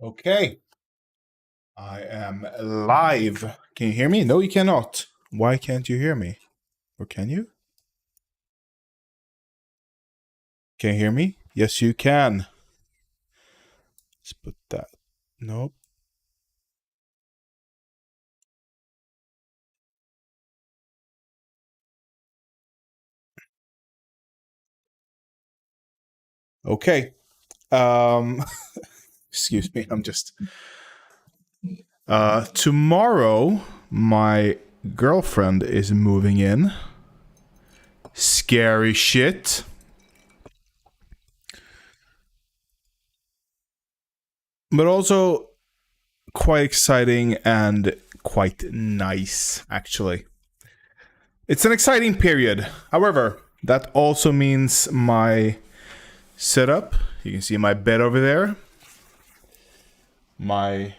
Okay, I am live. Can you hear me? No, you cannot. Why can't you hear me? Or can you? Can you hear me? Yes, you can. Let's put that. Nope. Okay. Excuse me. I'm just. Tomorrow, my girlfriend is moving in. Scary shit. But also quite exciting and quite nice, actually. It's an exciting period. However, that also means my setup. You can see my bed over there. My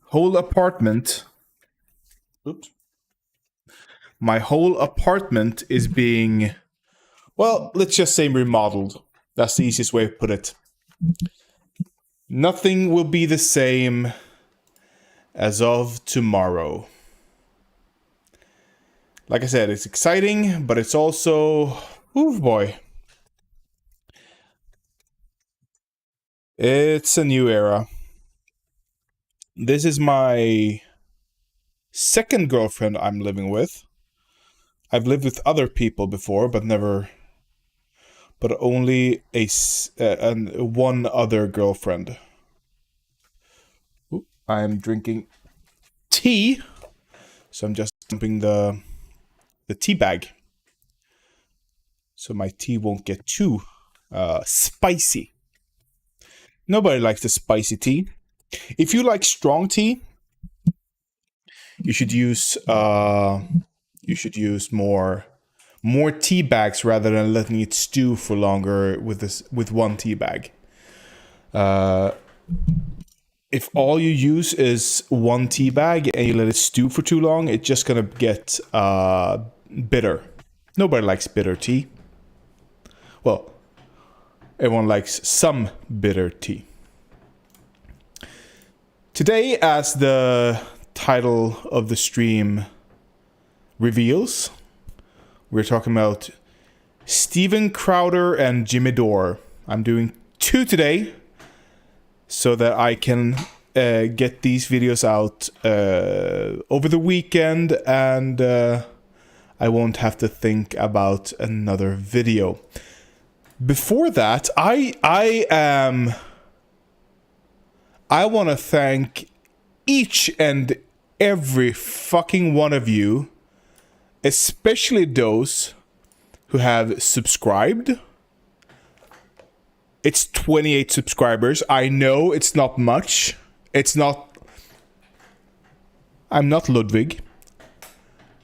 whole apartment. Oops. My whole apartment is being, well, let's just say remodeled. That's the easiest way to put it. Nothing will be the same as of tomorrow. Like I said, it's exciting, but it's also, oh boy. It's a new era. This is my second girlfriend I'm living with. I've lived with other people before, but only one other girlfriend. Ooh, I'm drinking tea, so I'm just dumping the tea bag, so my tea won't get too spicy. Nobody likes the spicy tea. If you like strong tea, you should use more tea bags rather than letting it stew for longer with one tea bag. If all you use is one tea bag and you let it stew for too long, it's just gonna get bitter. Nobody likes bitter tea. Well, everyone likes some bitter tea. Today, as the title of the stream reveals, we're talking about Steven Crowder and Jimmy Dore. I'm doing 2 today so that I can get these videos out over the weekend, and I won't have to think about another video. Before that, I want to thank each and every fucking one of you, especially those who have subscribed. It's 28 subscribers. I know it's not much. I'm not Ludwig.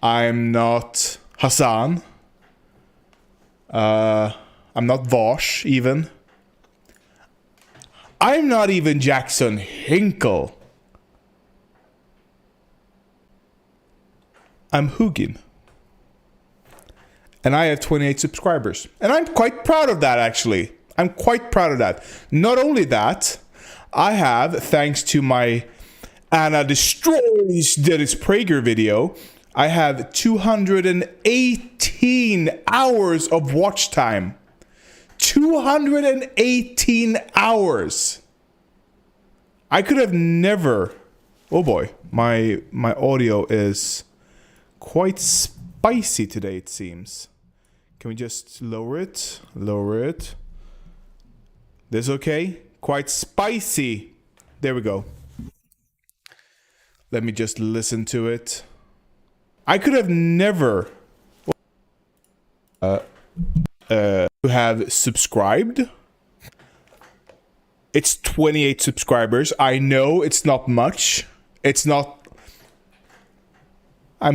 I'm not Hassan. I'm not Vosh, even. I'm not even Jackson Hinkle. I'm Hugin. And I have 28 subscribers. And I'm quite proud of that, actually. I'm quite proud of that. Not only that, I have, thanks to my Anna Destroys Dennis Prager video, I have 218 hours of watch time. 218 hours. I could have never. Oh boy, my audio is quite spicy today, it seems. Can we just lower it? Lower it. This okay? Quite spicy. There we go. Let me just listen to it. I could have never who have subscribed. It's 28 subscribers. I know it's not much. I'm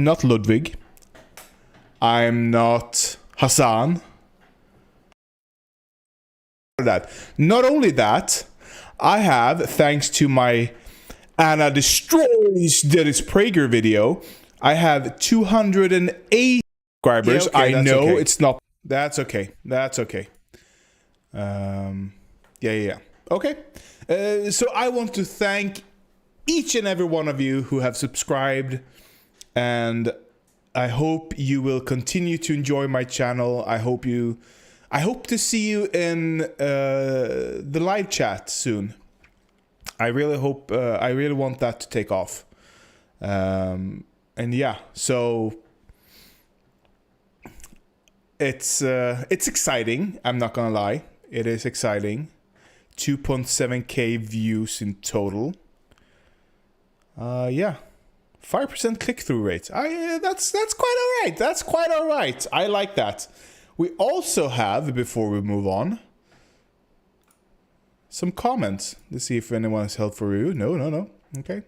not Ludwig. I'm not Hassan. Not only that, I have, thanks to my Anna Destroys Dennis Prager video, I have 208 subscribers. Yeah, okay, I know okay. It's not. That's okay. That's okay. Yeah. Okay. So I want to thank each and every one of you who have subscribed, and I hope you will continue to enjoy my channel. I hope to see you in the live chat soon. I really hope. I really want that to take off. And yeah, so it's exciting. I'm not gonna lie. It is exciting. 2.7k views in total. Yeah, 5% click-through rate. That's quite alright. That's quite alright. I like that. We also have, before we move on, some comments. Let's see if anyone has helpful review. No. Okay.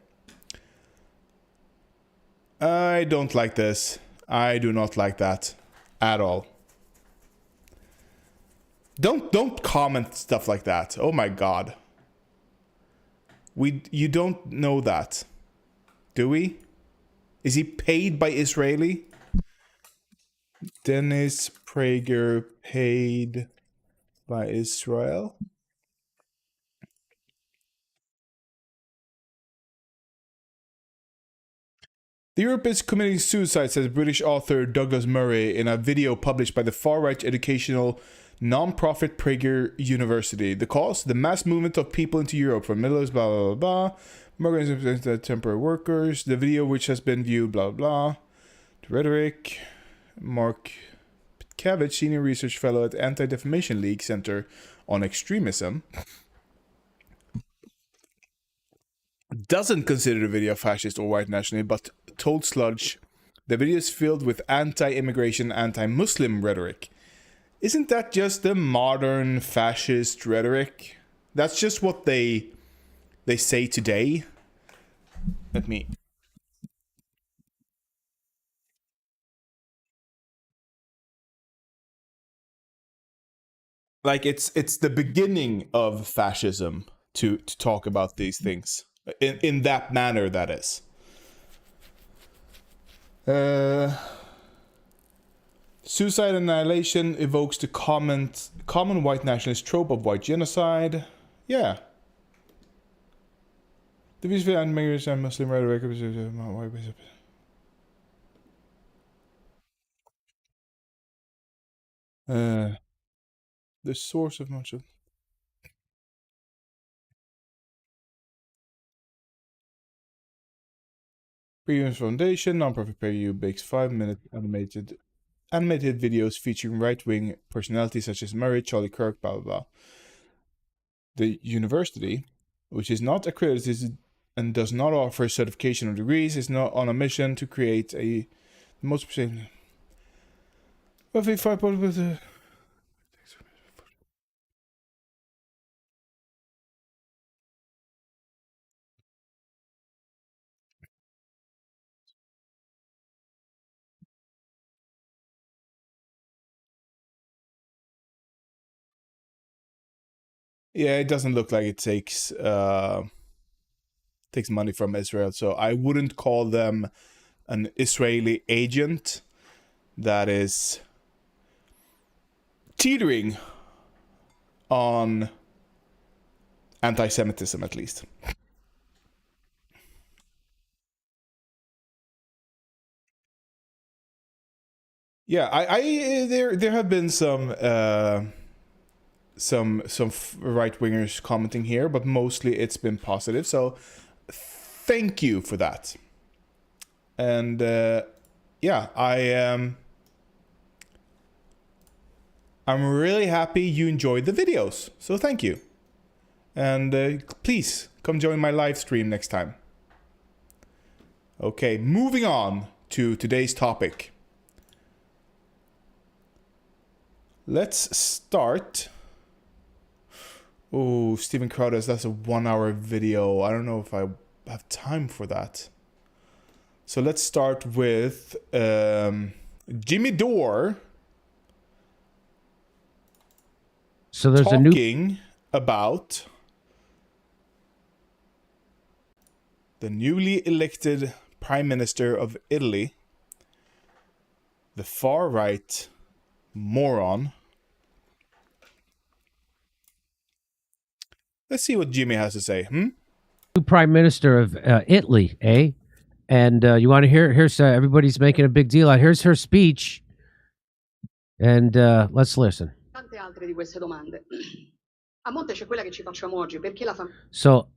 I don't like this. I do not like that at all. Don't comment stuff like that. Oh my god. You don't know that, do we? Is he paid by Israeli? Dennis Prager paid by Israel? The Europe is committing suicide, says British author Douglas Murray in a video published by the far-right educational non-profit Prager University. The cause? The mass movement of people into Europe from Middle East, blah, blah, blah, blah. Murray represents temporary workers. The video, which has been viewed, blah, blah. The rhetoric. Mark Pitkevich, senior research fellow at Anti-Defamation League Center on Extremism, doesn't consider the video fascist or white nationalist, but told Sludge the video is filled with anti-immigration, anti-Muslim rhetoric. Isn't that just the modern fascist rhetoric? That's just what they say today. Let me... Like, it's the beginning of fascism to talk about these things. In that manner, that is. Suicide annihilation evokes the common white nationalist trope of white genocide. Yeah. The views of anti-immigration and Muslim rhetoric. The source of much of... Previous Foundation, non-profit PayU makes 5-minute animated videos featuring right-wing personalities such as Murray, Charlie Kirk, blah, blah, blah. The university, which is not accredited and does not offer certification or degrees, is not on a mission to create the most... Roughly 5... Yeah, it doesn't look like it takes money from Israel, so I wouldn't call them an Israeli agent that is teetering on anti-Semitism, at least. Yeah, there have been some right wingers commenting here, but mostly it's been positive. So thank you for that. And yeah, I'm really happy you enjoyed the videos. So thank you. And please come join my live stream next time. Okay, moving on to today's topic. Let's start. Oh, Steven Crowder's, that's a 1-hour video. I don't know if I have time for that. So let's start with Jimmy Dore. So there's talking about the newly elected Prime Minister of Italy, the far-right moron Let's see what Jimmy has to say. New Prime Minister of Italy, eh? And you want to hear? Here's everybody's making a big deal out. Here's her speech, and let's listen. Tante altre di queste domande. A monte c'è quella che ci facciamo oggi, perché la famiglia. So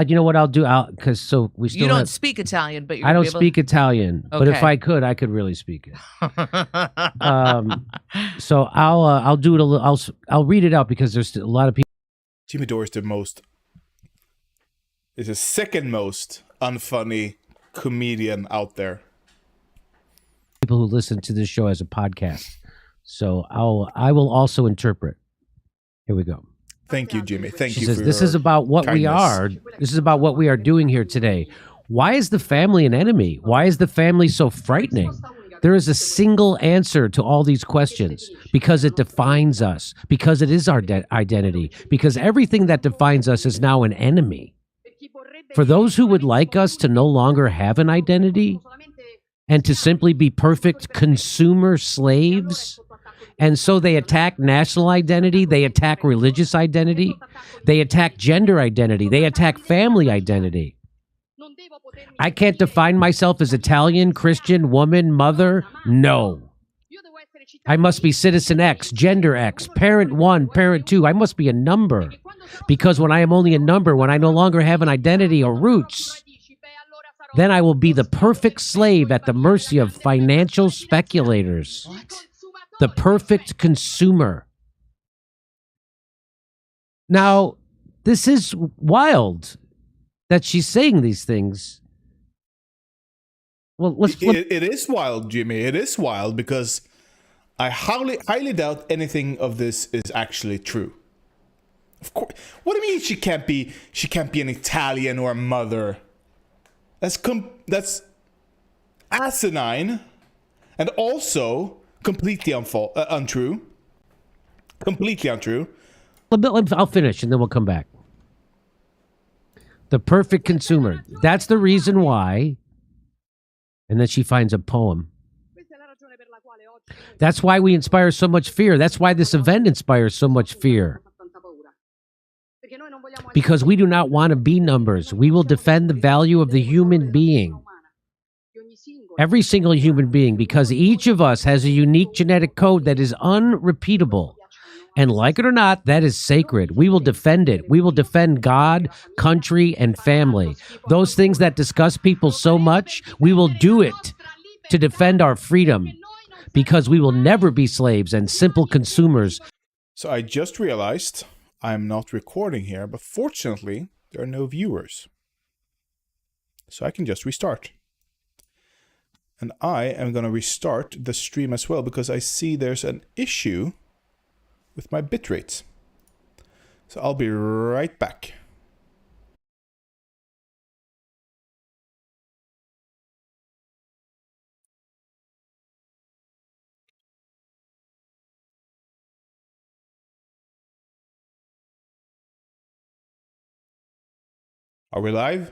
you know what I'll do? Because so we still You don't speak Italian, but you're I don't speak Italian, but if Okay. I could, I could really speak it. So I'll do it a little. I'll read it out because there's a lot of people. Jimmy Dore is the second most unfunny comedian out there. People who listen to this show as a podcast. So I will also interpret. Here we go. Thank you, Jimmy. Thank She you. says, for "This your is about what we kindness. are. This is about what we are doing here today. Why is the family an enemy? Why is the family so frightening? There is a single answer to all these questions because it defines us, because it is our identity, because everything that defines us is now an enemy. For those who would like us to no longer have an identity and to simply be perfect consumer slaves, and so they attack national identity, they attack religious identity, they attack gender identity, they attack family identity. I can't define myself as Italian, Christian, woman, mother. No. I must be citizen X, gender X, parent 1, parent 2. I must be a number. Because when I am only a number, when I no longer have an identity or roots, then I will be the perfect slave at the mercy of financial speculators. The perfect consumer. Now, this is wild that she's saying these things. Well, let's flip. It is wild, Jimmy. It is wild because I highly doubt anything of this is actually true. Of course. What do you mean she can't be an Italian or a mother? That's asinine, and also completely untrue. Completely untrue. I'll finish and then we'll come back. The perfect consumer. That's the reason why. And then she finds a poem. That's why we inspire so much fear. That's why this event inspires so much fear. Because we do not want to be numbers. We will defend the value of the human being. Every single human being, because each of us has a unique genetic code that is unrepeatable. And like it or not, that is sacred. We will defend it. We will defend God, country, and family. Those things that disgust people so much, we will do it to defend our freedom. Because we will never be slaves and simple consumers. So I just realized I'm not recording here, but fortunately, there are no viewers. So I can just restart. And I am going to restart the stream as well because I see there's an issue with my bitrate. So I'll be right back. Are we live?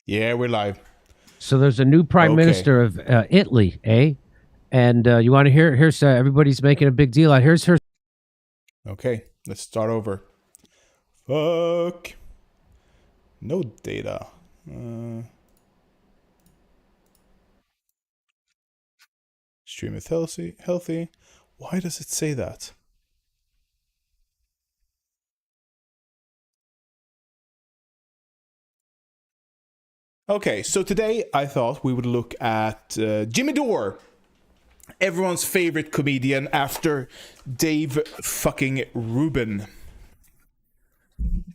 Yeah, we're live. So there's a new Prime Minister of Italy, eh? And you want to hear? Here's everybody's making a big deal out. Here's her. Okay, let's start over. Fuck. No data. Stream is healthy. Why does it say that? Okay, so today I thought we would look at Jimmy Dore, everyone's favorite comedian after Dave fucking Rubin.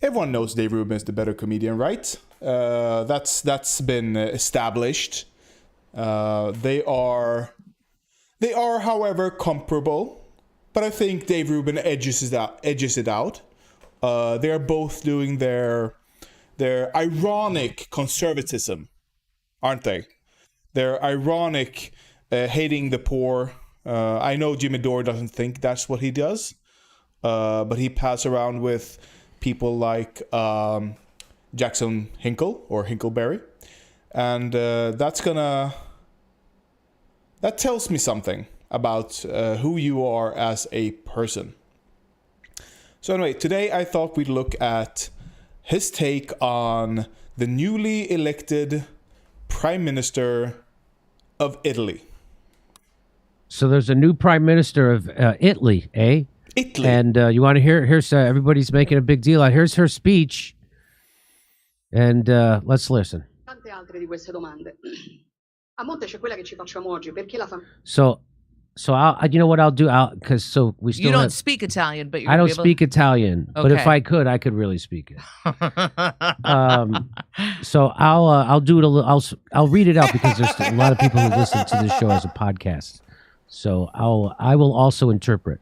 Everyone knows Dave Rubin is the better comedian, right? That's been established. They are, however, comparable, but I think Dave Rubin edges it out. They are both doing their ironic conservatism, aren't they? Their ironic hating the poor. I know Jimmy Dore doesn't think that's what he does, but he passes around with people like Jackson Hinkle or Hinkleberry, and that tells me something. about who you are as a person. So anyway, today I thought we'd look at his take on the newly elected Prime Minister of Italy. So there's a new prime minister of Italy, eh? Italy. And you want to hear? Here's everybody's making a big deal out. Here's her speech, and let's listen. Tante altre di queste domande. A monte c'è quella che ci facciamo oggi, perché la famiglia. So you know what I'll do? Because we still You don't speak Italian, but you're I don't able... speak Italian, but if Okay. I could really speak it. So I'll do it a little. I'll read it out because there's a lot of people who listen to this show as a podcast. So I will also interpret.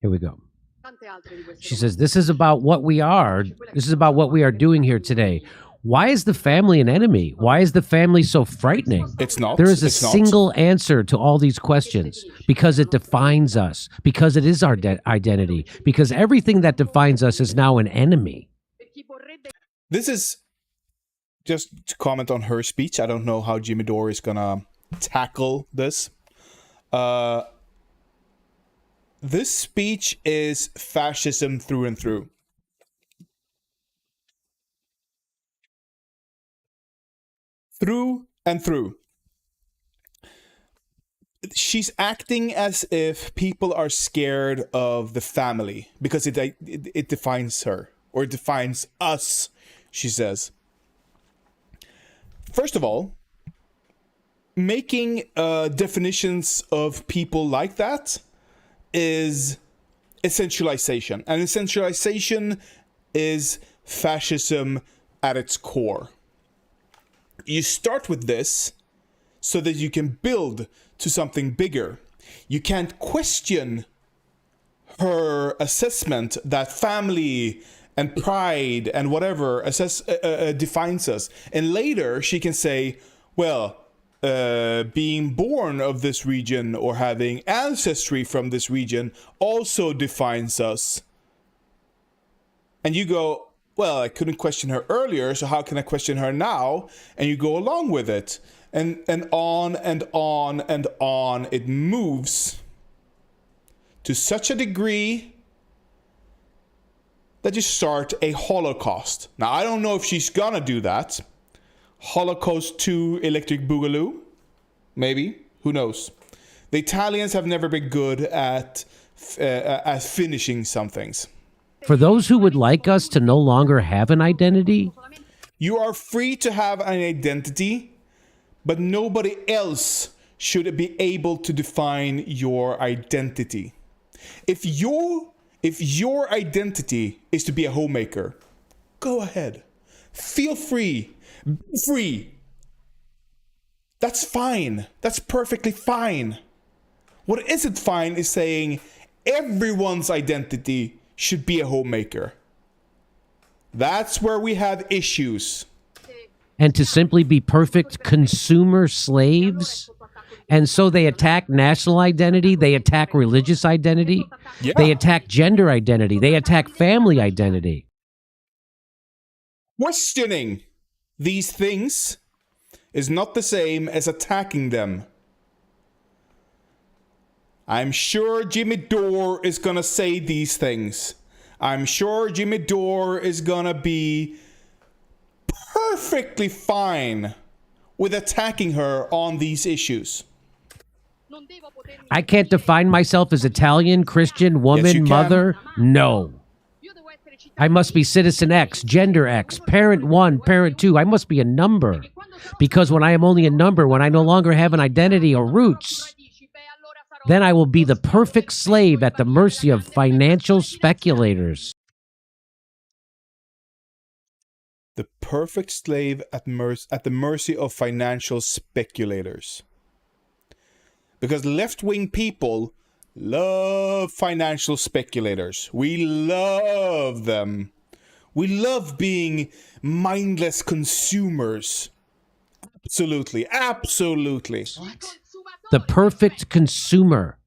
Here we go. Tante altre di queste She says, "This is about what we are. This is about what we are doing here today. Why is the family an enemy? Why is the family so frightening? It's not. There is a It's not. single answer to all these questions because it defines us, because it is our identity, because everything that defines us is now an enemy." per chi vorrebbe This is just to comment on her speech. I don't know how Jimmy Dore is gonna tackle this. This speech is fascism through and through. Through and through. She's acting as if people are scared of the family because it defines her, or it defines us, she says. First of all, making definitions of people like that is essentialization. And essentialization is fascism at its core. You start with this so that you can build to something bigger. You can't question her assessment that family and pride and whatever defines us. And later she can say, well, being born of this region or having ancestry from this region also defines us. And you go, well, I couldn't question her earlier, so how can I question her now? And you go along with it. And on and on and on it moves to such a degree that you start a Holocaust. Now, I don't know if she's gonna do that. Holocaust 2 Electric Boogaloo? Maybe. Who knows? The Italians have never been good at finishing some things. For those who would like us to no longer have an identity, You are free to have an identity, but nobody else should be able to define your identity. If your identity is to be a homemaker, go ahead. Feel free. Be free. That's fine. That's perfectly fine. What isn't fine is saying everyone's identity should be a homemaker. That's where we have issues. and to simply be perfect consumer slaves. And so they attack national identity, they attack religious identity, Yeah. they attack gender identity, they attack family identity. Questioning these things is not the same as attacking them. I'm sure Jimmy Dore is gonna say these things. I'm sure Jimmy Dore is gonna be perfectly fine with attacking her on these issues. I can't define myself as Italian, Christian, woman, Yes, you can. mother. No. I must be citizen X, gender X, parent 1, parent 2. I must be a number. Because when I am only a number, when I no longer have an identity or roots, then I will be the perfect slave at the mercy of financial speculators. The perfect slave at the mercy of financial speculators. Because left-wing people love financial speculators. We love them. We love being mindless consumers. Absolutely. Absolutely. The perfect consumer.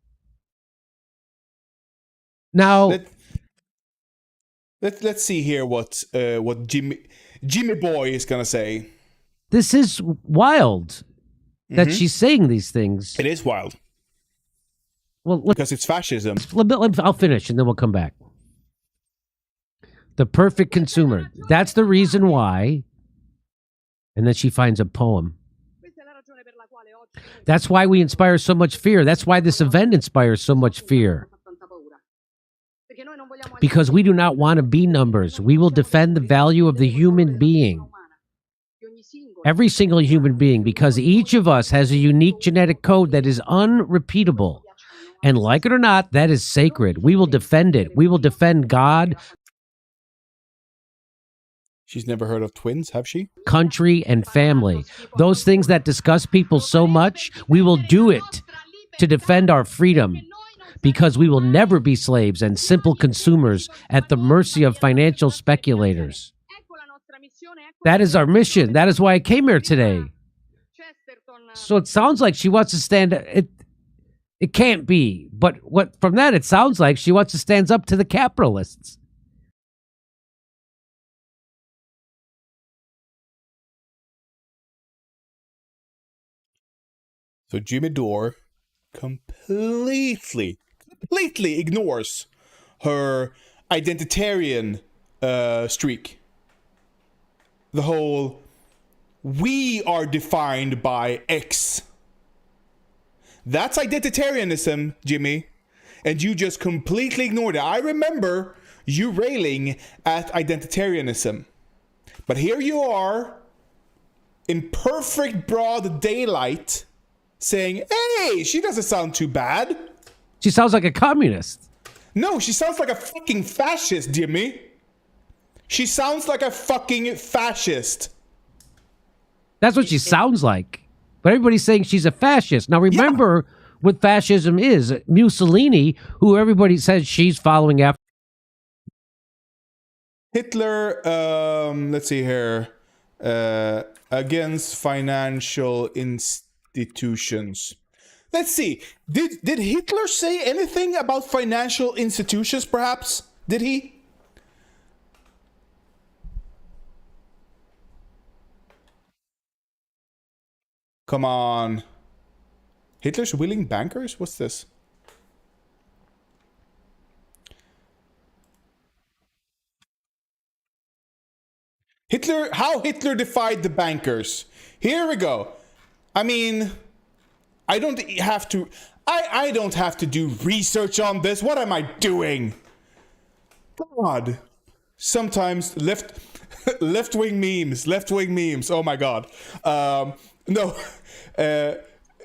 Now, Let's see here what Jimmy Boy is gonna say. this is wild that she's saying these things. It is wild. Well, because it's fascism. I'll finish and then we'll come back. The perfect consumer. That's the reason why. And then she finds a poem. That's why we inspire so much fear. That's why this event inspires so much fear. Because we do not want to be numbers. We will defend the value of the human being. Every single human being, because each of us has a unique genetic code that is unrepeatable. And like it or not, that is sacred. We will defend it. We will defend God. She's never heard of twins, have she? Country and family. Those things that disgust people so much, we will do it to defend our freedom. Because we will never be slaves and simple consumers at the mercy of financial speculators. That is our mission. That is why I came here today. So it sounds like she wants to stand. It can't be. But what from that, it sounds like she wants to stand up to the capitalists. So Jimmy Dore completely ignores her identitarian streak. The whole, we are defined by X. That's identitarianism, Jimmy. And you just completely ignored it. I remember you railing at identitarianism. But here you are, in perfect broad daylight, saying, hey, she doesn't sound too bad. She sounds like a communist. No, she sounds like a fucking fascist, Jimmy. She sounds like a fucking fascist. That's what she sounds like. But everybody's saying she's a fascist. Now remember what fascism is. Mussolini, who everybody says she's following after. Hitler, let's see here. Against financial institutions. Let's see. Did Hitler say anything about financial institutions, perhaps? Did he? Come on. Hitler's willing bankers? What's this? How Hitler defied the bankers. Here we go. I mean, I don't have to do research on this. What am I doing? God. Sometimes left-wing memes. Oh my God. No.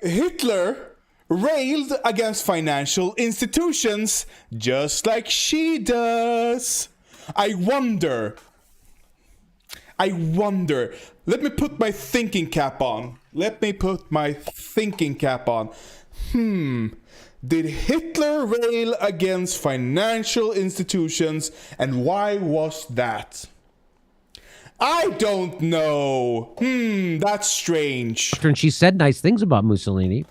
Hitler railed against financial institutions just like she does. I wonder. Let me put my thinking cap on. Did Hitler rail against financial institutions, and why was that? I don't know. That's strange. And she said nice things about Mussolini.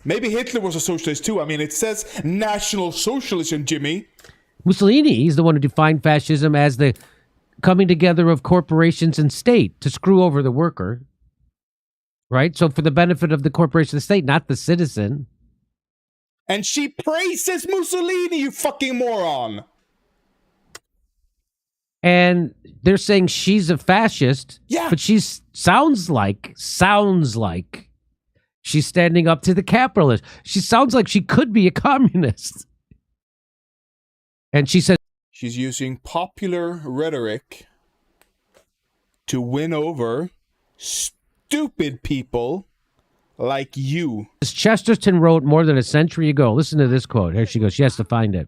Maybe Hitler was a socialist too. I mean, it says National Socialism, Jimmy. Mussolini, he's the one who defined fascism as the coming together of corporations and state to screw over the worker. Right? So for the benefit of the corporation and the state, not the citizen. And she praises Mussolini, you fucking moron. And they're saying she's a fascist. Yeah. But she sounds like she's standing up to the capitalists. She sounds like she could be a communist. And she says she's using popular rhetoric to win over stupid people like you. Chesterton wrote more than a century ago. Listen to this quote. Here she goes. She has to find it.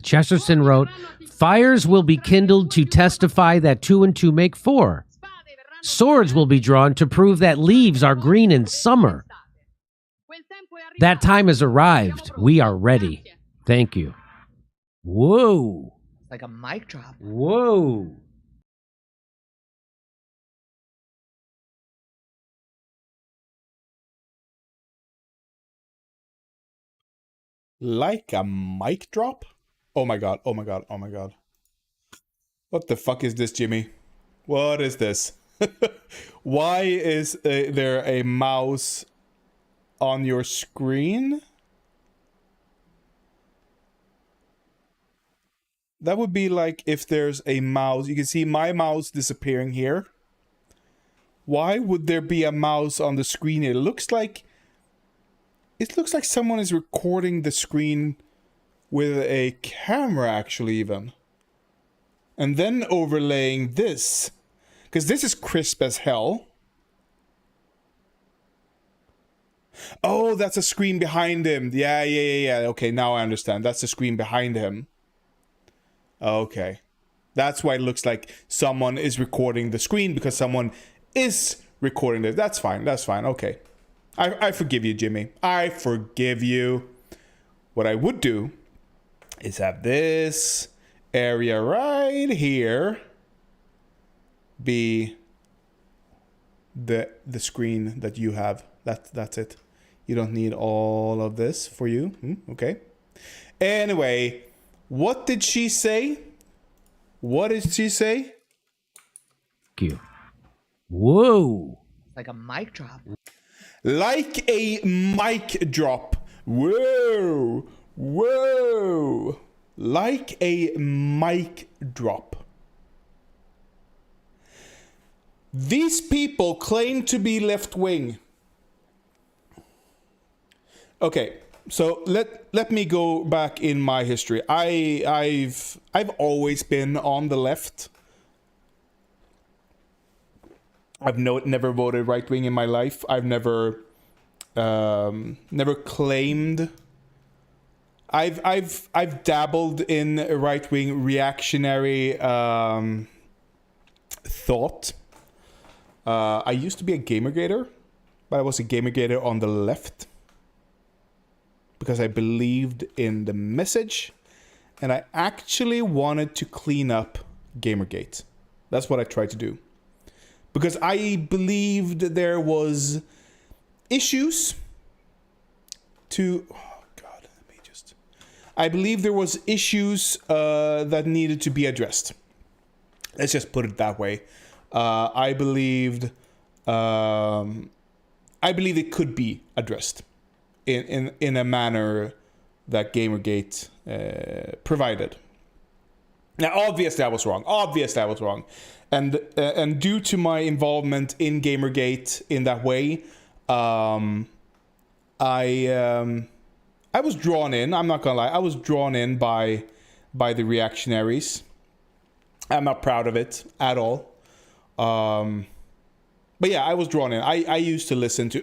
Chesterton wrote, "Fires will be kindled to testify that 2 and 2 make 4. Swords will be drawn to prove that leaves are green in summer. That time has arrived. We are ready. Thank you." Whoa. Like a mic drop. Whoa. Like a mic drop? Oh my God. What the fuck is this, Jimmy? What is this? Why is there a mouse on your screen? That would be like if there's a mouse. You can see my mouse disappearing here. Why would there be a mouse on the screen? It looks like someone is recording the screen with a camera, actually, even. And then overlaying this. Because this is crisp as hell. Oh, that's a screen behind him. Yeah. Okay, now I understand. That's the screen behind him. Okay. That's why it looks like someone is recording the screen, because someone is recording it. That's fine. Okay. I forgive you, Jimmy. I forgive you. What I would do is have this area right here be the screen that you have. That's it. You don't need all of this for you. Okay. Anyway, what did she say? What did she say? Thank you. Whoa. Like a mic drop. Like a mic drop. Whoa. Whoa. Like a mic drop. These people claim to be left-wing. Okay, so let me go back in my history. I've always been on the left. I've never voted right-wing in my life. I've never claimed. I've dabbled in right-wing reactionary thought. I used to be a Gamergator, but I was a Gamergator on the left because I believed in the message, and I actually wanted to clean up Gamergate. That's what I tried to do, because I believed there was issues to. I believe there was issues that needed to be addressed. Let's just put it that way. I believed it could be addressed in a manner that Gamergate provided. Now, obviously, I was wrong. And due to my involvement in Gamergate in that way, I was drawn in. I'm not gonna lie. I was drawn in by the reactionaries. I'm not proud of it at all. But yeah, I was drawn in. I used to listen to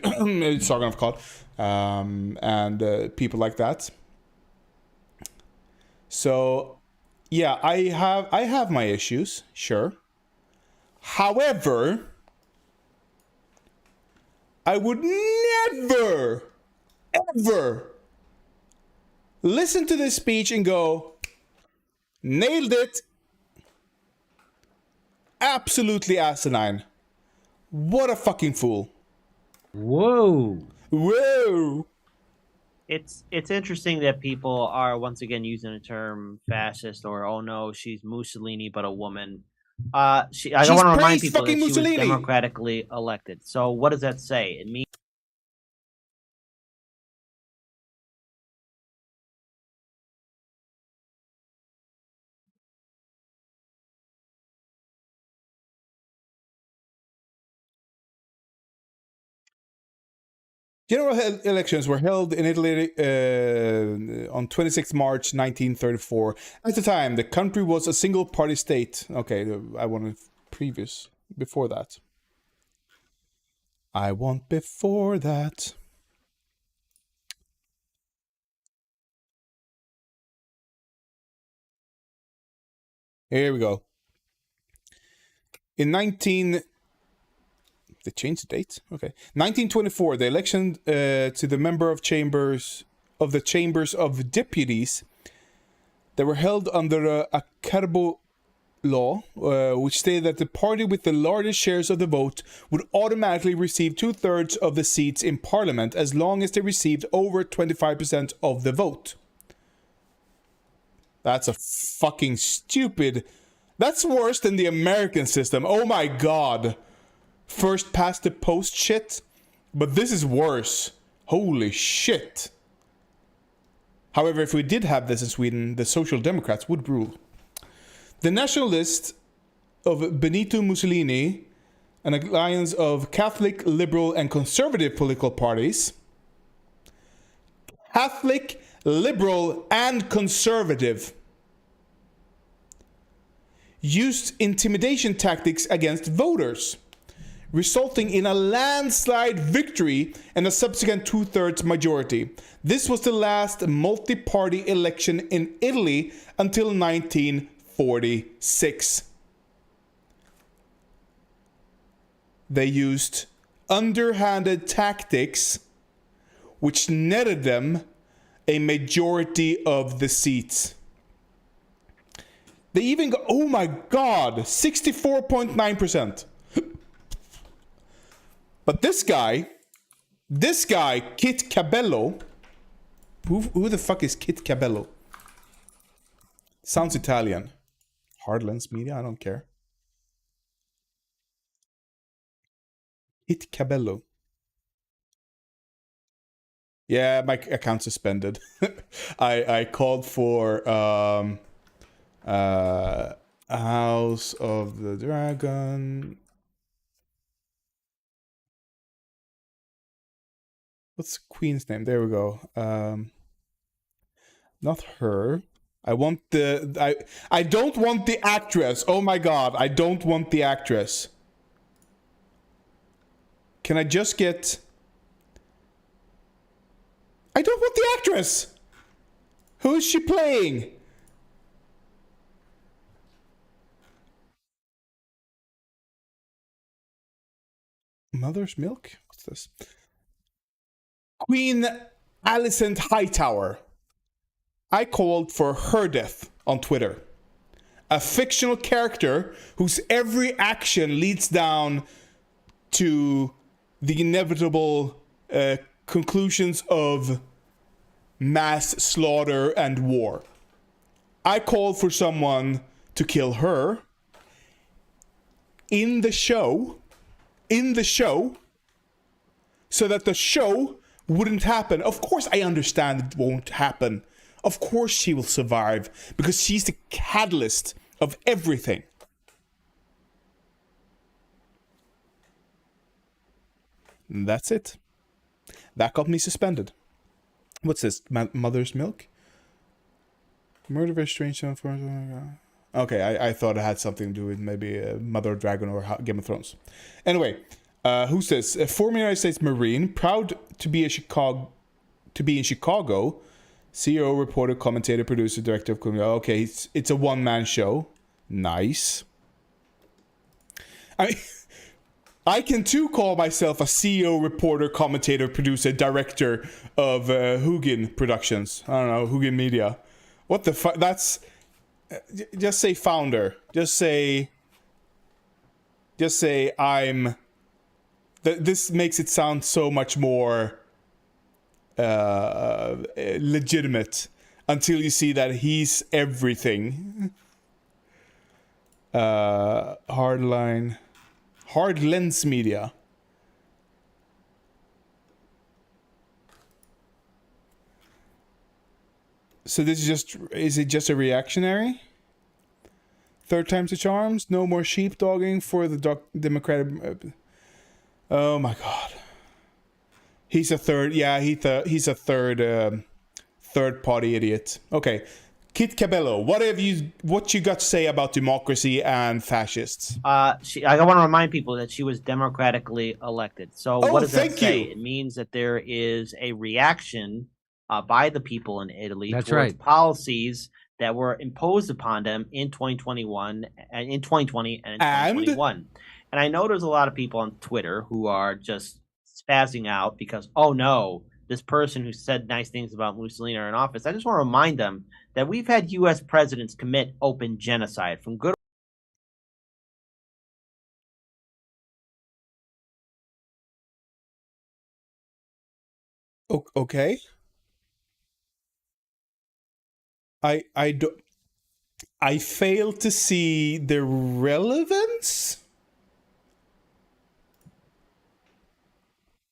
Sargon of Cod and people like that. So yeah, I have my issues, sure. However, I would never, ever listen to this speech and go, nailed it. Absolutely asinine. What a fucking fool. Whoa. It's interesting that people are once again using the term fascist or, oh no, she's Mussolini but a woman. I want to remind people that she was democratically elected. So what does that say? It means General elections were held in Italy on 26 March 1934. At the time, the country was a single-party state. Okay, I want before that. I want before that. Here we go. They changed the date? Okay. 1924, the election to the member of chambers of the Chambers of Deputies that were held under a Carbo law, which stated that the party with the largest shares of the vote would automatically receive 2/3 of the seats in Parliament as long as they received over 25% of the vote. That's a fucking stupid. That's worse than the American system. Oh my god. First past the post shit. But this is worse. Holy shit. However, if we did have this in Sweden, the Social Democrats would rule. The national list of Benito Mussolini, an alliance of Catholic, liberal, and conservative political parties. Catholic, liberal, and conservative. Used intimidation tactics against voters, resulting in a landslide victory and a subsequent 2/3 majority. This was the last multi-party election in Italy until 1946. They used underhanded tactics, which netted them a majority of the seats. They even got, oh my god, 64.9%. But this guy, Kit Cabello, who the fuck is Kit Cabello? Sounds Italian. Hardlands Media, I don't care. Kit Cabello. Yeah, my account suspended. I called for House of the Dragon. What's the queen's name? There we go. Not her. I want the I don't want the actress. Oh my god, I don't want the actress. Can I just get... I don't want the actress! Who is she playing? Mother's Milk? What's this? Queen Alicent Hightower. I called for her death on Twitter. A fictional character whose every action leads down to the inevitable conclusions of mass slaughter and war. I called for someone to kill her in the show, so that the show wouldn't happen. Of course, I understand it won't happen. Of course she will survive, because she's the catalyst of everything. And that's it. That got me suspended. What's this? Mother's Milk? Murder very strange. Okay, I thought it had something to do with maybe Mother Dragon or Game of Thrones. Anyway, who's this? A former United States Marine, proud to be in Chicago, CEO, reporter, commentator, producer, director of... Okay, it's a one-man show. Nice. I mean, I can too call myself a CEO, reporter, commentator, producer, director of Hugin Productions. I don't know, Hugin Media. What the fuck? That's... Just say founder. Just say I'm... This makes it sound so much more legitimate until you see that he's everything. Hardlens Media. So this is it just a reactionary? Third time's the charms. No more sheepdogging for the Democratic. Oh my god. He's a third. Yeah, he's a third party idiot. Okay, Kit Cabello, what you got to say about democracy and fascists? I want to remind people that she was democratically elected. So what does that say? It means that there is a reaction by the people in Italy towards policies that were imposed upon them in 2021 and in 2020 and in 2021. And I know there's a lot of people on Twitter who are just spazzing out because, oh no, this person who said nice things about Mussolini are in office. I just want to remind them that we've had U.S. presidents commit open genocide from good. Okay. I fail to see the relevance.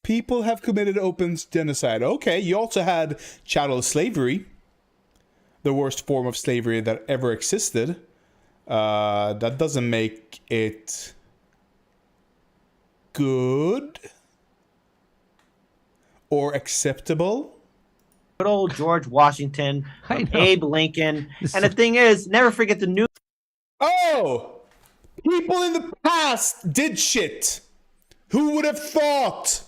people have committed open genocide. Okay, you also had chattel slavery, the worst form of slavery that ever existed. That doesn't make it good or acceptable. Good old George Washington, I know. Abe Lincoln. And the thing is, never forget the new Oh! People in the past did shit. Who would have thought?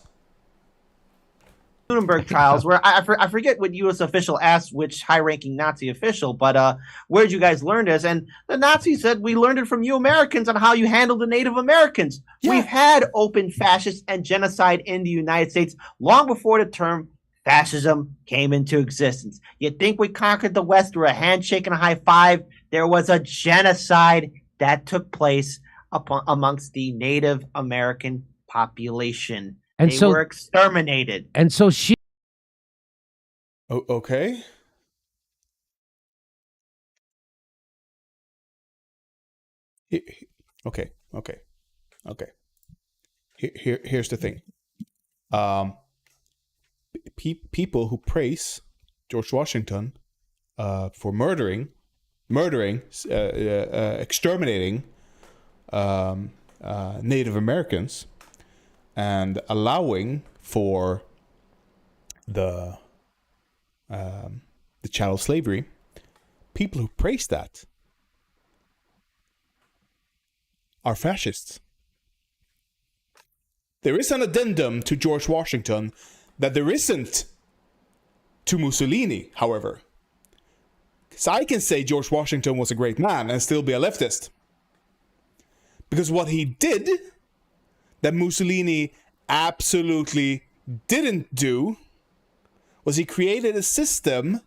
Nuremberg trials, where I forget what U.S. official asked which high-ranking Nazi official, but where did you guys learn this? And the Nazis said, we learned it from you Americans on how you handle the Native Americans. Yeah. We've had open fascist and genocide in the United States long before the term fascism came into existence. You think we conquered the West through a handshake and a high five? There was a genocide that took place amongst the Native American population. And they were exterminated. And so she. Oh, okay. Okay. Here's the thing. People who praise George Washington for murdering, exterminating Native Americans and allowing for the chattel slavery, people who praise that are fascists. There is an addendum to George Washington that there isn't to Mussolini, however. So I can say George Washington was a great man and still be a leftist. Because what he did that Mussolini absolutely didn't do was he created a system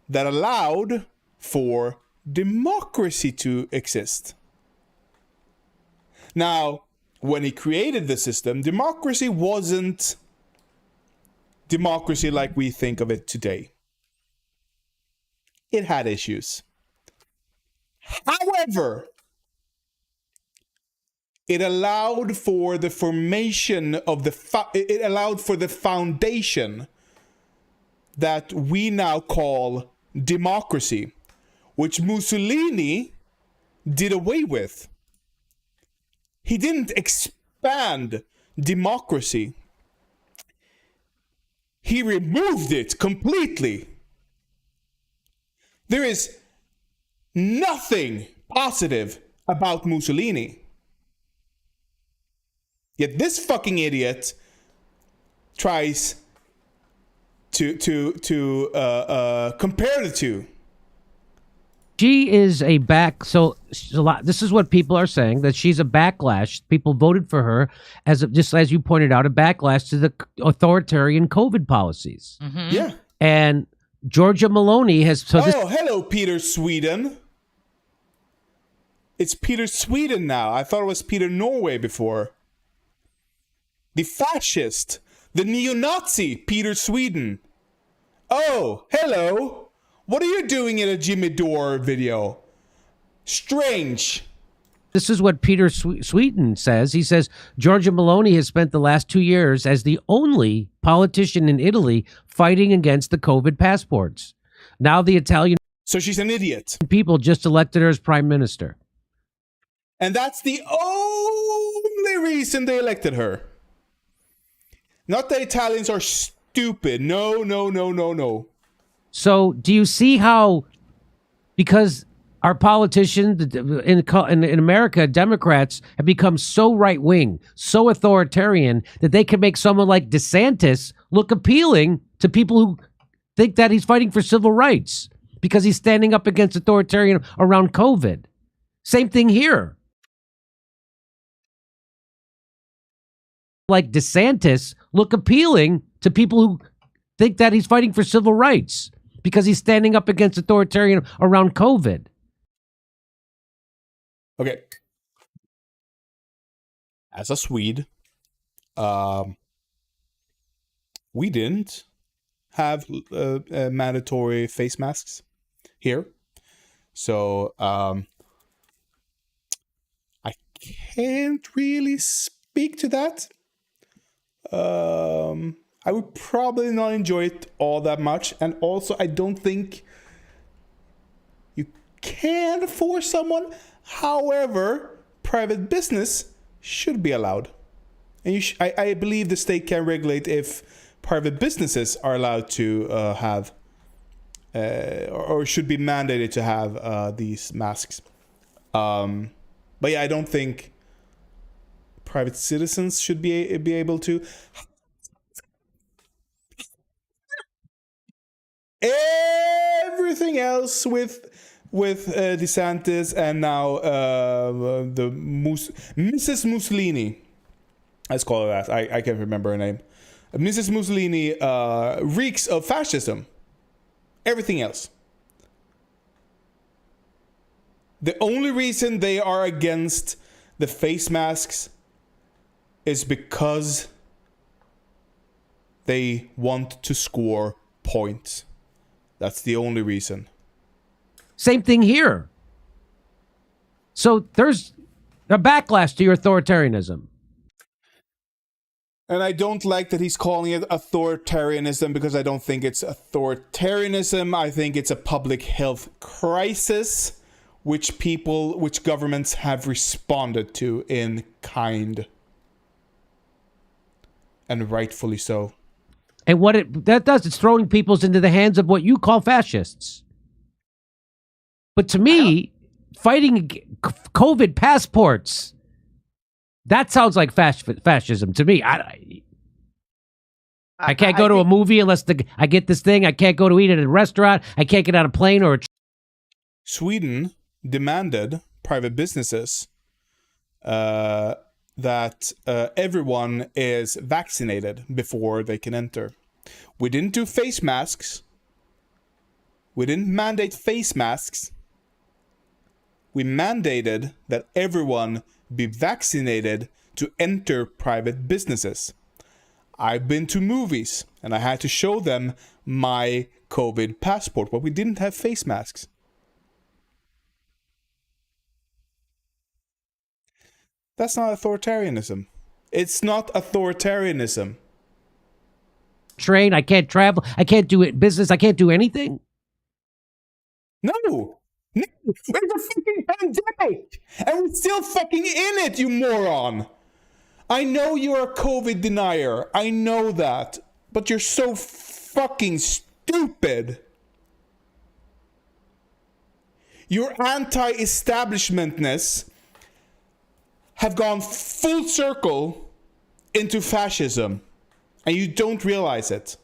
that allowed for democracy to exist. Now, when he created the system, democracy wasn't democracy like we think of it today. It had issues. However, it allowed for the formation of it allowed for the foundation that we now call democracy, which Mussolini did away with. He didn't expand democracy. He removed it completely. There is nothing positive about Mussolini. Yet this fucking idiot tries to compare the two. She is a back. So this is what people are saying, that she's a backlash. People voted for her as just as you pointed out, a backlash to the authoritarian COVID policies. Mm-hmm. Yeah. And Georgia Maloney has. Hello, Peter Sweden. It's Peter Sweden now. I thought it was Peter Norway before. The fascist, the neo-Nazi Peter Sweden. Oh, hello. What are you doing in a Jimmy Dore video? Strange. This is what Peter Sweden says. He says, Georgia Maloney has spent the last 2 years as the only politician in Italy fighting against the COVID passports. Now the Italian So she's an idiot. people just elected her as prime minister. And that's the only reason they elected her. Not the Italians are stupid. No. So do you see how, because our politicians in America, Democrats, have become so right-wing, so authoritarian, that they can make someone like DeSantis look appealing to people who think that he's fighting for civil rights because he's standing up against authoritarian around COVID. Same thing here. Like DeSantis look appealing to people who think that he's fighting for civil rights because he's standing up against authoritarian around COVID. Okay. As a Swede, we didn't have mandatory face masks here. So I can't really speak to that. I would probably not enjoy it all that much. And also, I don't think you can force someone. However, private business should be allowed. And I believe the state can regulate if private businesses are allowed to have or should be mandated to have these masks. But yeah, I don't think private citizens should be able to. Everything else with DeSantis and now Mrs. Mussolini, let's call her that. I can't remember her name. Mrs. Mussolini reeks of fascism. Everything else. The only reason they are against the face masks is because they want to score points. That's the only reason. Same thing here. So there's a backlash to your authoritarianism. And I don't like that he's calling it authoritarianism, because I don't think it's authoritarianism. I think it's a public health crisis, which governments have responded to in kind. And rightfully so. And what that does, it's throwing peoples into the hands of what you call fascists. But to me, fighting COVID passports, that sounds like fascism to me. I can't go to a movie unless I get this thing. I can't go to eat at a restaurant. I can't get on a plane or a Sweden demanded private businesses that everyone is vaccinated before they can enter. We didn't do face masks. We didn't mandate face masks. We mandated that everyone be vaccinated to enter private businesses. I've been to movies and I had to show them my COVID passport, but we didn't have face masks. That's not authoritarianism. It's not authoritarianism. train. I can't travel. I can't do it business. I can't do anything. No. It's a fucking pandemic. And we're still fucking in it, you moron. I know you're a COVID denier. I know that. But you're so fucking stupid. Your anti-establishmentness have gone full circle into fascism. And you don't realize it.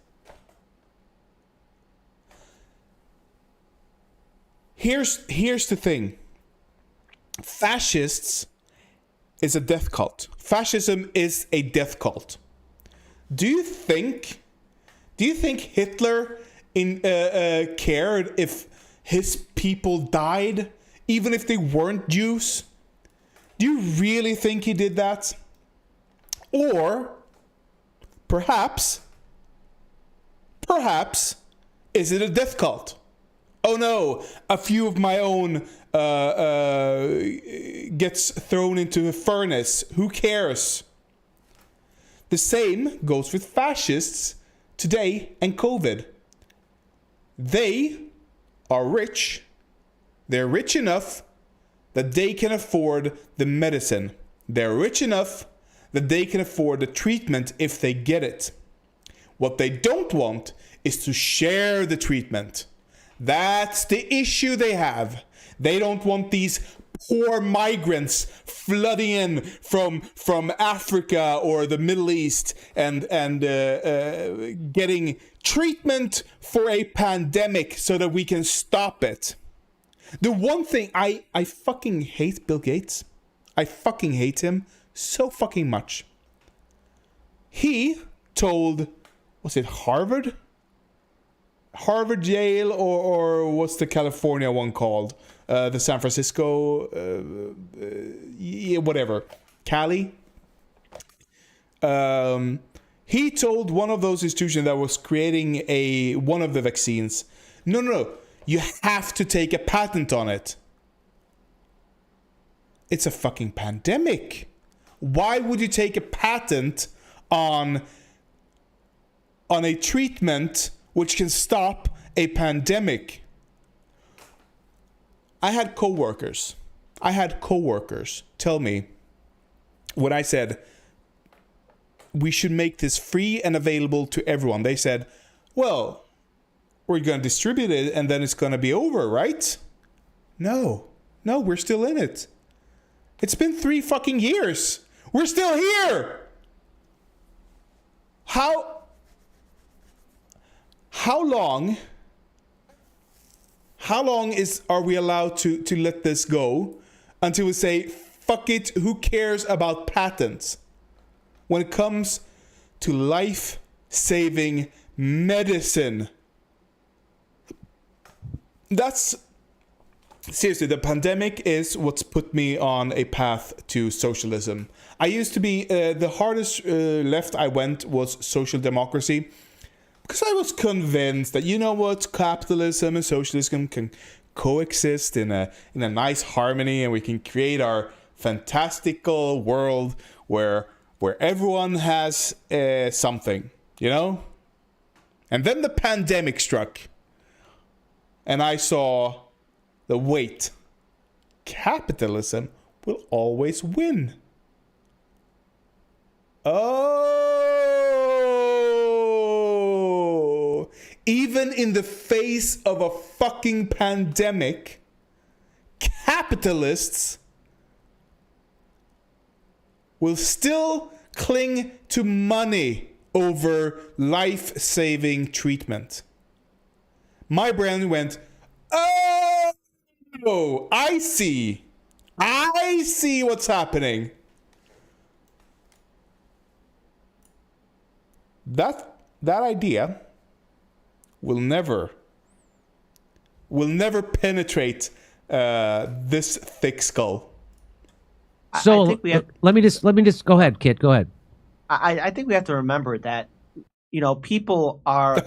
Here's the thing. Fascists is a death cult. Fascism is a death cult. Do you think Hitler cared if his people died, even if they weren't Jews? Do you really think he did that? Or perhaps is it a death cult? Oh no, a few of my own gets thrown into a furnace. Who cares? The same goes with fascists today and COVID. They are rich. They're rich enough that they can afford the medicine. They're rich enough that they can afford the treatment if they get it. What they don't want is to share the treatment. That's the issue they have. They don't want these poor migrants flooding in from Africa or the Middle East and getting treatment for a pandemic so that we can stop it. The one thing I fucking hate Bill Gates. I fucking hate him so fucking much. He told, was it Harvard, Yale, or what's the California one called? The San Francisco, whatever, Cali. He told one of those institutions that was creating one of the vaccines, no, you have to take a patent on it. It's a fucking pandemic. Why would you take a patent on a treatment which can stop a pandemic. I had coworkers tell me, when I said we should make this free and available to everyone, they said, well, we're going to distribute it and then it's going to be over, right? No, we're still in it. It's been 3 fucking years. We're still here. How long are we allowed to let this go until we say, fuck it, who cares about patents? When it comes to life-saving medicine, seriously, the pandemic is what's put me on a path to socialism. I used to be, the hardest left I went was social democracy, because I was convinced that, you know what, capitalism and socialism can coexist in a nice harmony, and we can create our fantastical world where everyone has something, you know? And then the pandemic struck, and I saw the wait. Capitalism will always win. Oh! Even in the face of a fucking pandemic, capitalists will still cling to money over life-saving treatment. My brain went, oh, I see what's happening. That idea will never penetrate this thick skull. So let me just go ahead, Kit. Go ahead. I think we have to remember that, you know, people are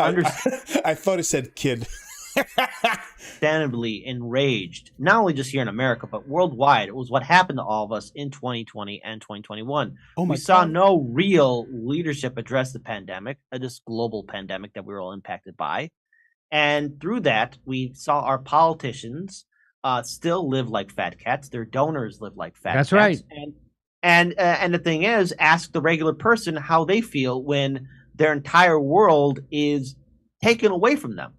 I thought it said kid. understandably enraged, not only just here in America, but worldwide. It was what happened to all of us in 2020 and 2021. We saw no real leadership address the pandemic, this global pandemic that we were all impacted by. And through that, we saw our politicians still live like fat cats. Their donors live like fat cats. That's right. And the thing is, ask the regular person how they feel when their entire world is taken away from them.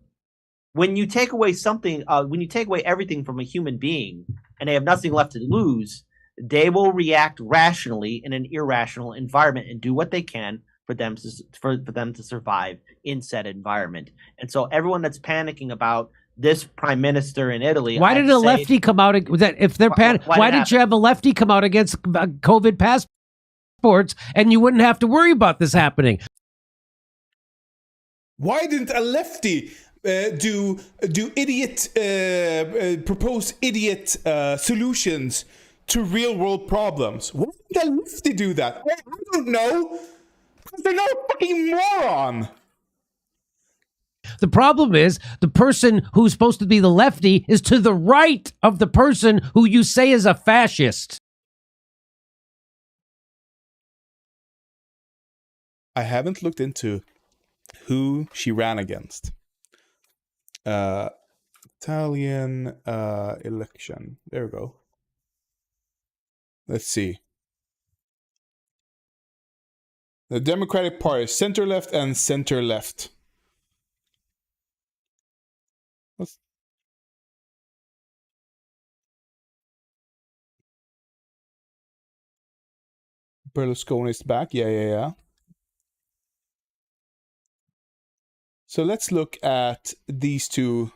When you take away something, when you take away everything from a human being and they have nothing left to lose, they will react rationally in an irrational environment and do what they can for them to survive in said environment. And so everyone that's panicking about this prime minister in Italy, why did a lefty come out? If they're why did you have a lefty come out against COVID passports and you wouldn't have to worry about this happening? Why didn't a lefty propose idiot solutions to real world problems? Why did a lefty do that? I don't know. Because they're not a fucking moron. The problem is the person who's supposed to be the lefty is to the right of the person who you say is a fascist. I haven't looked into who she ran against. Italian election. There we go. Let's see. The Democratic Party, center-left and center-left. Berlusconi is back. Yeah. So let's look at these two.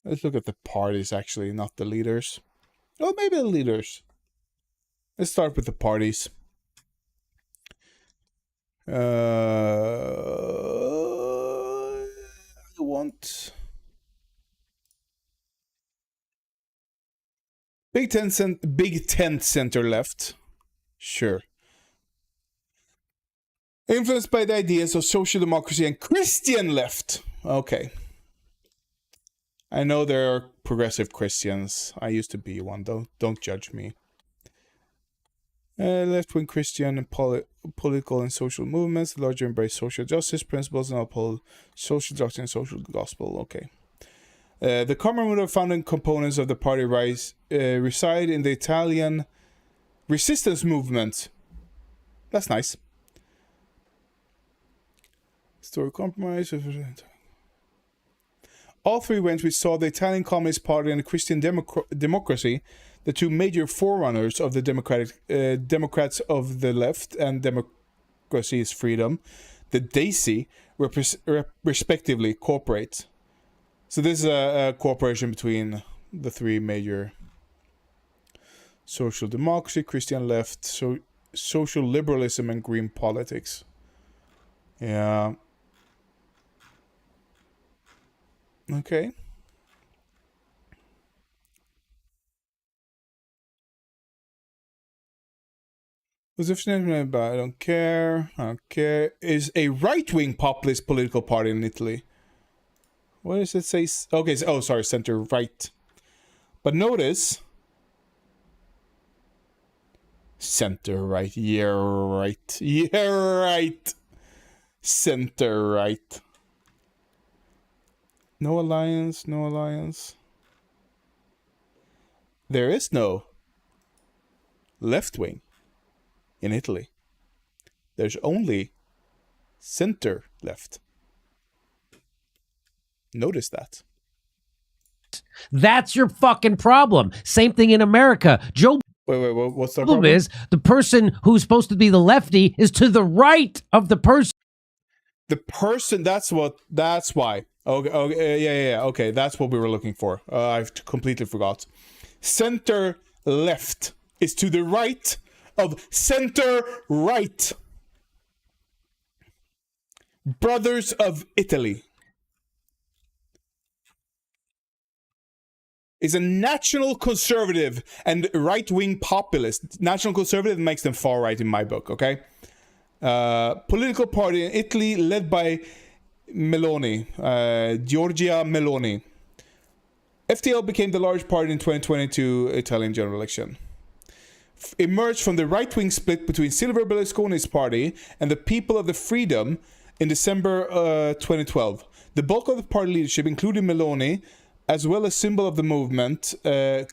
Let's look at the parties, actually, not the leaders. Oh, maybe the leaders. Let's start with the parties. I want Big Ten center left. Sure. Influenced by the ideas of social democracy and Christian left. Okay. I know there are progressive Christians. I used to be one. Don't judge me. Left-wing Christian and political and social movements largely embrace social justice principles and uphold social doctrine and social gospel. Okay. The common founding components of the party reside in the Italian resistance movement. That's nice. Story compromise. All three went, we saw the Italian Communist Party and the Christian Democracy, the two major forerunners of the Democrats of the left and Democracy is Freedom, the DAISY, respectively, cooperate. So this is a cooperation between the three major: social democracy, Christian left, social liberalism, and green politics. Yeah. Okay. But I don't care. I don't care. Is a right-wing populist political party in Italy. What does it say? Okay. Oh, sorry. Center right. But notice. Center right. Yeah, right. Yeah, right. Center right. No alliance. No alliance. There is no left wing in Italy. There's only center left. Notice that. That's your fucking problem. Same thing in America. Joe Wait, what's the problem problem? is the person who's supposed to be the lefty is to the right of the person. The person, that's why. Okay, yeah, okay, that's what we were looking for. I've completely forgot. Center left is to the right of center right. Brothers of Italy is a national conservative and right-wing populist. National conservative makes them far right in my book, okay? Political party in Italy led by Meloni, Giorgia Meloni. FDL became the largest party in 2022 Italian general election. Emerged from the right-wing split between Silvio Berlusconi's party and the People of the Freedom in December 2012. The bulk of the party leadership, including Meloni, as well as symbol of the movement,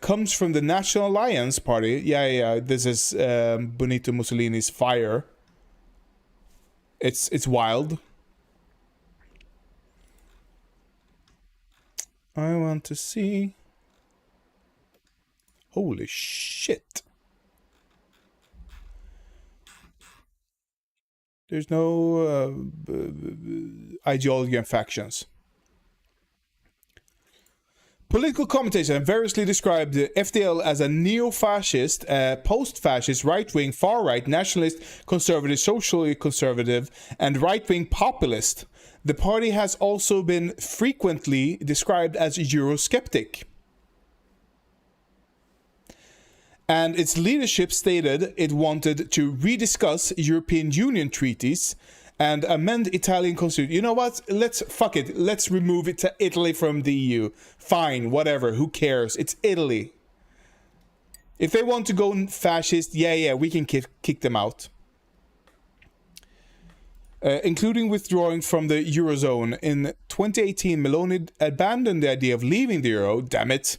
comes from the National Alliance Party. Yeah, this is Benito Mussolini's fire. It's wild. I want to see. Holy shit. There's no ideology and factions. Political commentators have variously described the FDL as a neo-fascist, post-fascist, right-wing, far-right, nationalist, conservative, socially conservative, and right-wing populist. The party has also been frequently described as Eurosceptic. And its leadership stated it wanted to rediscuss European Union treaties and amend Italian constitution. You know what? Fuck it. Let's remove it to Italy from the EU. Fine, whatever. Who cares? It's Italy. If they want to go fascist, yeah, we can kick them out. Including withdrawing from the Eurozone. In 2018, Meloni abandoned the idea of leaving the Euro. Damn it.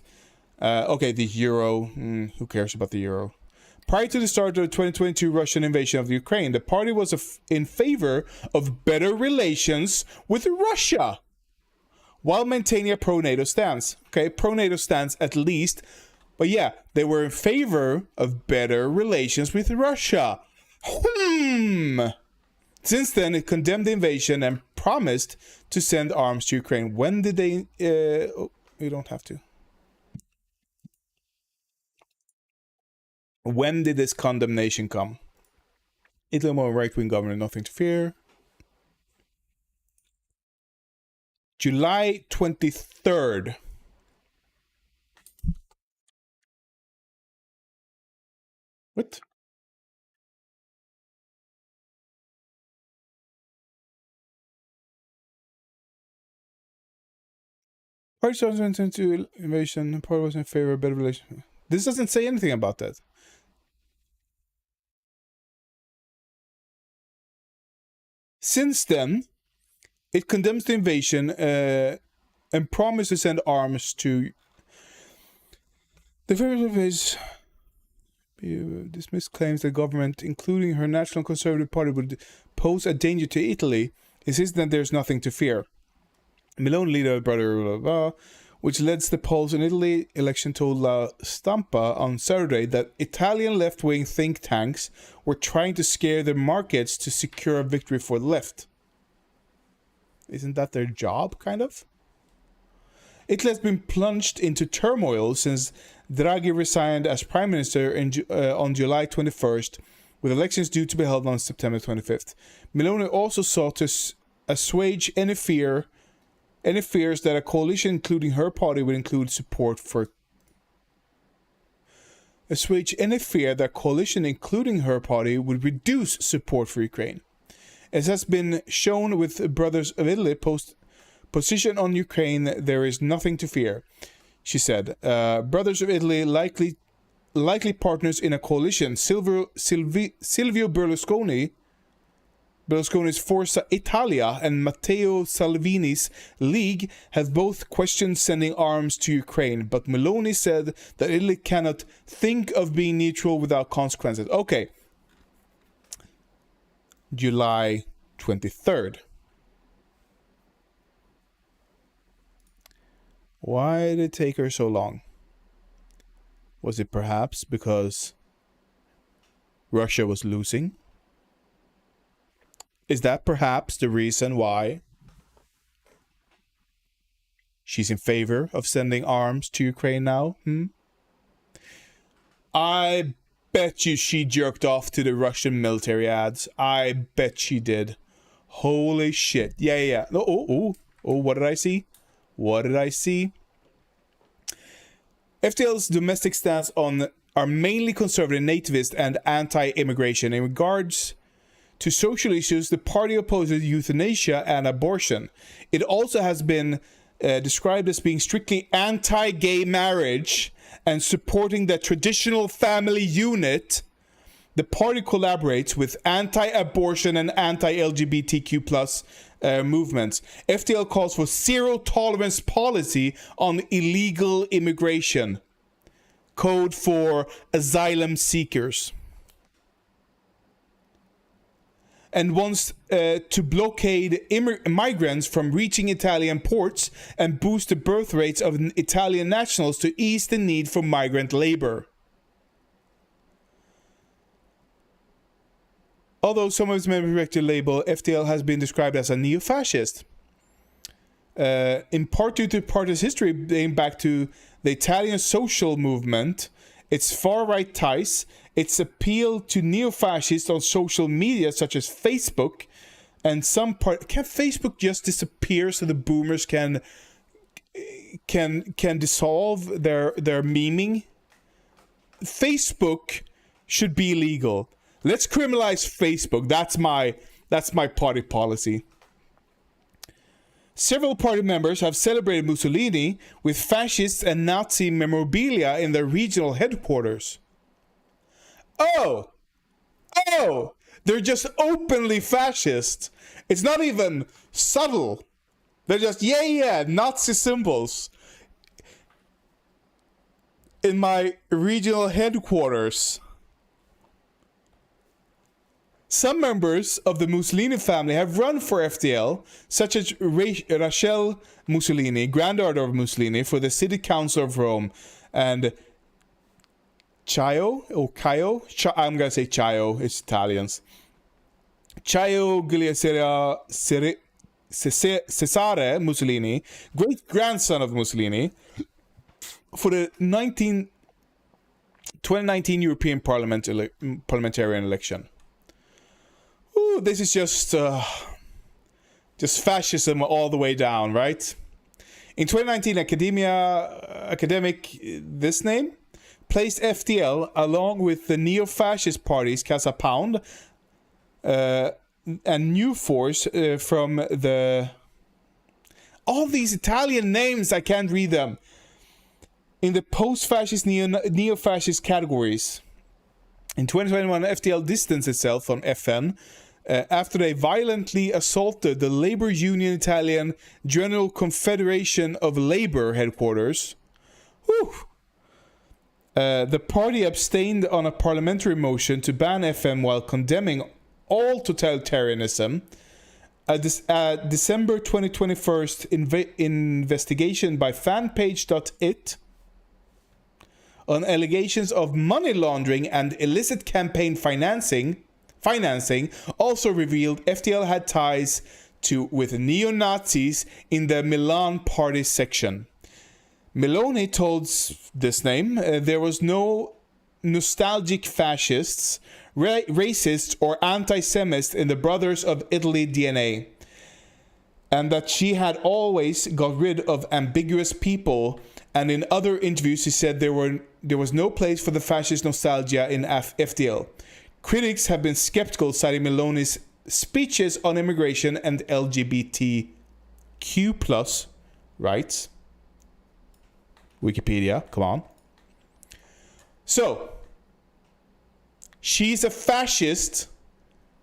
Okay, the Euro. Who cares about the Euro? Prior to the start of the 2022 Russian invasion of Ukraine, the party was in favor of better relations with Russia, while maintaining a pro-NATO stance. Okay, pro-NATO stance at least. But yeah, they were in favor of better relations with Russia. Since then, it condemned the invasion and promised to send arms to Ukraine. When did they... you don't have to. When did this condemnation come? Italy, more right-wing government, nothing to fear. July 23rd. What? Party 2022 invasion. Party was in favor of better relations. This doesn't say anything about that. Since then, it condemns the invasion and promised to send arms to the various dismissed claims the government, including her National Conservative Party, would pose a danger to Italy, insisting that there's nothing to fear. Meloni leader brother blah, blah, blah, which leads the polls in Italy election, told La Stampa on Saturday that Italian left-wing think tanks were trying to scare the markets to secure a victory for the left. Isn't that their job, kind of? Italy has been plunged into turmoil since Draghi resigned as prime minister on July 21st, with elections due to be held on September 25th. Meloni also sought to assuage any fears that a coalition including her party would include support for assuage any fear that a coalition including her party would reduce support for Ukraine. As has been shown with Brothers of Italy position on Ukraine, there is nothing to fear, she said. Brothers of Italy likely partners in a coalition. Silvio Berlusconi's Forza Italia and Matteo Salvini's League have both questioned sending arms to Ukraine, but Meloni said that Italy cannot think of being neutral without consequences. Okay. July 23rd. Why did it take her so long? Was it perhaps because Russia was losing? Is that perhaps the reason why she's in favor of sending arms to Ukraine now? I bet you she jerked off to the Russian military ads. I bet she did. Holy shit. Yeah. Oh, what did I see? FDL's domestic stance are mainly conservative, nativist, and anti-immigration. In regards to social issues, the party opposes euthanasia and abortion. It also has been described as being strictly anti-gay marriage and supporting the traditional family unit. The party collaborates with anti-abortion and anti-LGBTQ plus movements. FDL calls for zero tolerance policy on illegal immigration. Code for asylum seekers. And wants to blockade migrants from reaching Italian ports and boost the birth rates of Italian nationals to ease the need for migrant labor. Although some of its members reject the label, FDL has been described as a neo-fascist. In part due to the party's history dating back to the Italian social movement, its far-right ties, its appeal to neo-fascists on social media such as Facebook, and some part... Can Facebook just disappear so the boomers can dissolve their memeing? Facebook should be illegal. Let's criminalize Facebook. That's my party policy. Several party members have celebrated Mussolini with fascist and Nazi memorabilia in their regional headquarters. Oh, they're just openly fascist. It's not even subtle. They're just, Nazi symbols in my regional headquarters. Some members of the Mussolini family have run for FDL, such as Rachel Mussolini, granddaughter of Mussolini, for the city council of Rome, and Caio, I'm gonna say Caio, it's Italians. Caio Cesare Mussolini, great-grandson of Mussolini, for the 2019 European parliamentarian election. Ooh, this is just fascism all the way down, right? In 2019, academic, this name, placed FDL along with the neo-fascist parties Casa Pound and New Force from the... All these Italian names, I can't read them. In the post-fascist, neo-fascist categories. In 2021, FDL distanced itself from FN, after they violently assaulted the labor union Italian General Confederation of Labor headquarters. Whew. The party abstained on a parliamentary motion to ban FM while condemning all totalitarianism. A December 2021 investigation by fanpage.it on allegations of money laundering and illicit campaign financing also revealed FDL had ties with neo-Nazis in the Milan party section. Meloni told this name there was no nostalgic fascists, racists, or anti-Semites in the Brothers of Italy DNA, and that she had always got rid of ambiguous people. And in other interviews, she said there was no place for the fascist nostalgia in FDL. Critics have been skeptical, citing Meloni's speeches on immigration and LGBTQ+ rights. Wikipedia, come on. So, she's a fascist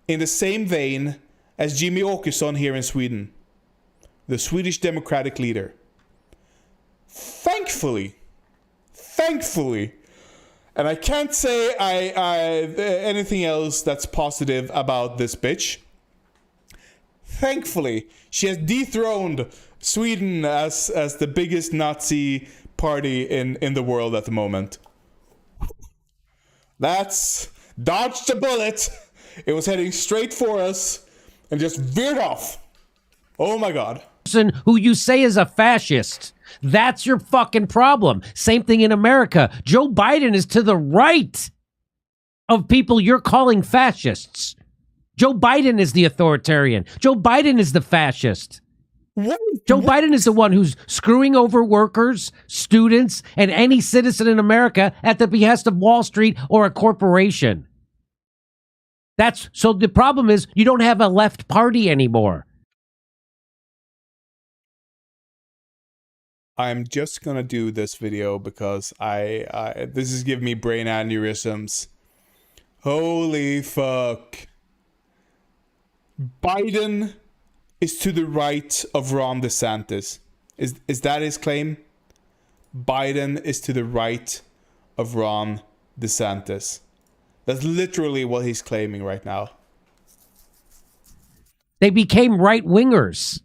in the same vein as Jimmy Åkesson here in Sweden, the Swedish Democratic leader. Thankfully, and I can't say anything else that's positive about this bitch. Thankfully, she has dethroned Sweden as the biggest Nazi party in the world at the moment. That's dodged a bullet. It was heading straight for us and just veered off. Oh my God. Person who you say is a fascist. That's your fucking problem. Same thing in America. Joe Biden is to the right of people you're calling fascists. Joe Biden is the authoritarian. Joe Biden is the fascist. Joe Biden is the one who's screwing over workers, students, and any citizen in America at the behest of Wall Street or a corporation. So the problem is you don't have a left party anymore. I'm just gonna do this video because this is giving me brain aneurysms. Holy fuck. Biden is to the right of Ron DeSantis. Is that his claim? Biden is to the right of Ron DeSantis. That's literally what he's claiming right now. They became right-wingers.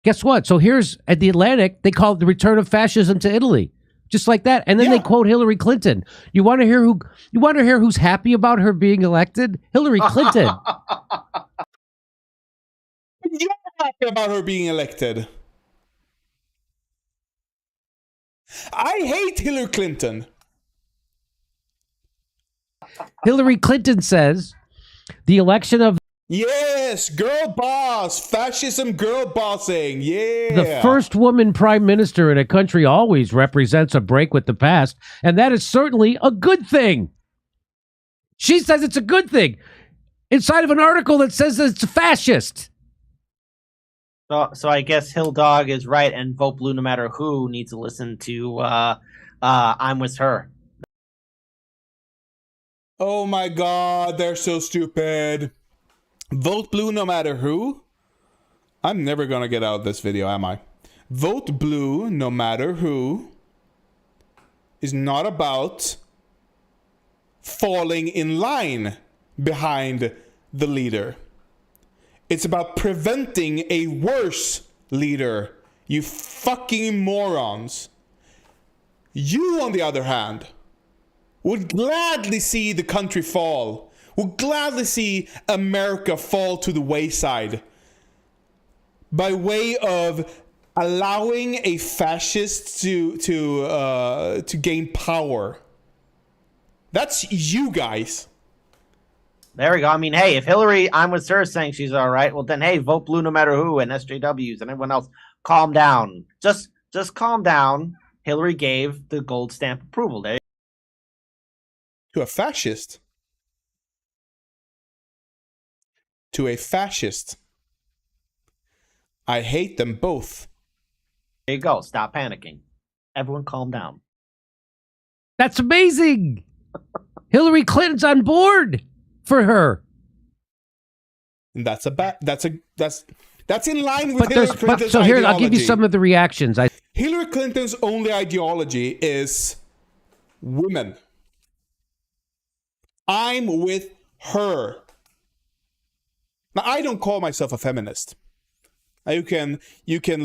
Guess what? So here's at the Atlantic, they call it the return of fascism to Italy. Just like that. And then they quote Hillary Clinton. You want to hear who's happy about her being elected? Hillary Clinton. You're happy about her being elected. I hate Hillary Clinton. Hillary Clinton says the election of Yes, girl boss, fascism, girl bossing, yeah. the first woman prime minister in a country always represents a break with the past, and that is certainly a good thing. She says it's a good thing inside of an article that says that it's fascist. So I guess Hill Dog is right, and Vote Blue no matter who needs to listen to I'm With Her. Oh my God, they're so stupid. Vote Blue no matter who? I'm never gonna get out of this video, am I? Vote Blue no matter who is not about falling in line behind the leader. It's about preventing a worse leader, you fucking morons. You, on the other hand, would gladly see the country fall. Would gladly see America fall to the wayside by way of allowing a fascist to gain power. That's you guys. There we go. I mean, hey, if Hillary, I'm With Her, is saying she's all right, well then, hey, Vote Blue no matter who, and SJWs and everyone else, calm down. Just calm down. Hillary gave the gold stamp approval. There. To a fascist. To a fascist. I hate them both. There you go. Stop panicking. Everyone calm down. That's amazing. Hillary Clinton's on board. for her. And that's in line with But Hillary Clinton's so here, ideology. I'll give you some of the reactions. Hillary Clinton's only ideology is women. I'm with her. Now, I don't call myself a feminist. You can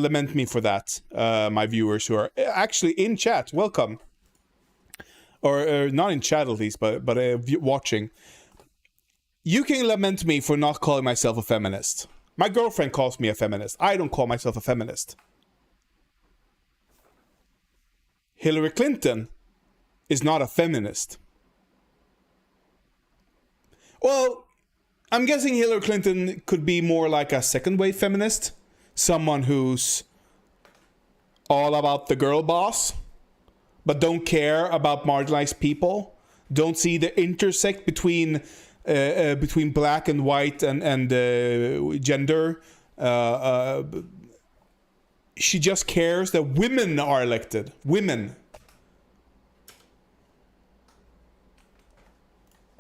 lament me for that, my viewers who are actually in chat. Welcome, or not in chat at least, but watching. You can lament me for not calling myself a feminist. My girlfriend calls me a feminist. I don't call myself a feminist. Hillary Clinton is not a feminist. Well, I'm guessing Hillary Clinton could be more like a second-wave feminist. Someone who's all about the girl boss, but don't care about marginalized people. Don't see the intersect between black and white and gender. She just cares that women are elected. Women.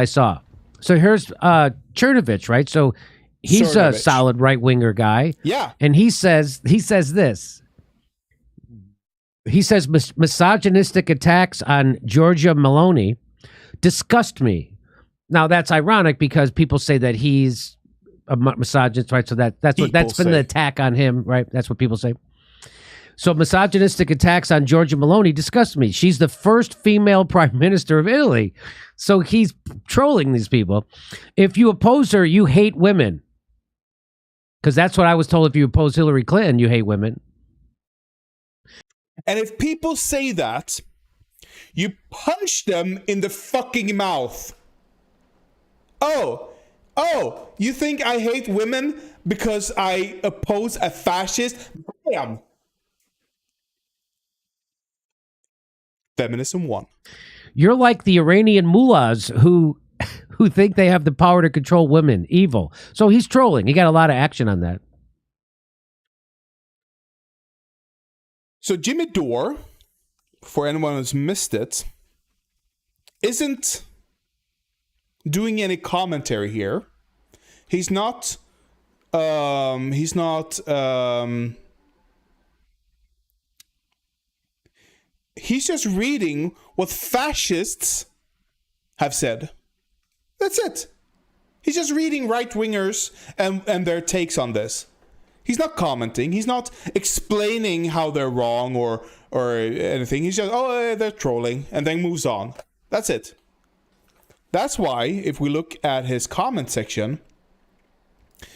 I saw. So here's Chernovich, right? So he's a solid right-winger guy. Yeah. And he says this. He says misogynistic attacks on Giorgia Meloni disgust me. Now that's ironic because people say that he's a misogynist, right? So that's been the attack on him, right? That's what people say. So misogynistic attacks on Giorgia Meloni disgust me. She's the first female prime minister of Italy. So he's trolling these people. If you oppose her, you hate women. Because that's what I was told. If you oppose Hillary Clinton, you hate women. And if people say that, you punch them in the fucking mouth. Oh, you think I hate women because I oppose a fascist? Damn. Feminism won. You're like the Iranian mullahs who think they have the power to control women. Evil. So he's trolling. He got a lot of action on that. So Jimmy Dore, for anyone who's missed it, isn't doing any commentary here. He's not he's just reading what fascists have said. That's it. He's just reading right-wingers and their takes on this. He's not commenting. He's not explaining how they're wrong or anything. He's just, they're trolling, and then moves on. That's it. That's why, if we look at his comment section,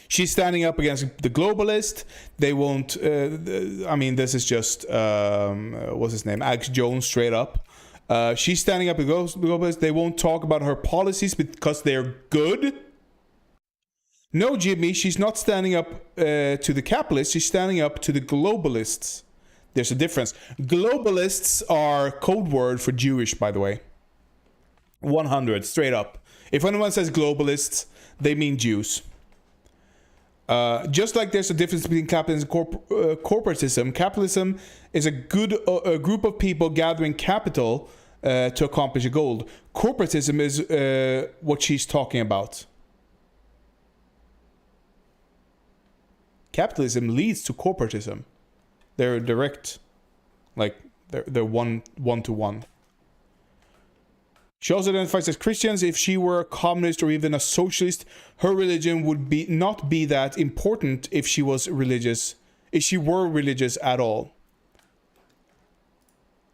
she's standing up against the globalist. They won't... this is just... what's his name? Alex Jones, straight up. She's standing up against the globalists. They won't talk about her policies because they're good. No, Jimmy, she's not standing up to the capitalists. She's standing up to the globalists. There's a difference. Globalists are code word for Jewish, by the way. 100, straight up. If anyone says globalists, they mean Jews. Just like there's a difference between capitalism and corporatism. Capitalism is a group of people gathering capital to accomplish a goal. Corporatism is what she's talking about. Capitalism leads to corporatism. They're direct, like they're one to one. She also identifies as Christians. If she were a communist or even a socialist, her religion would not be that important if she was religious. If she were religious at all.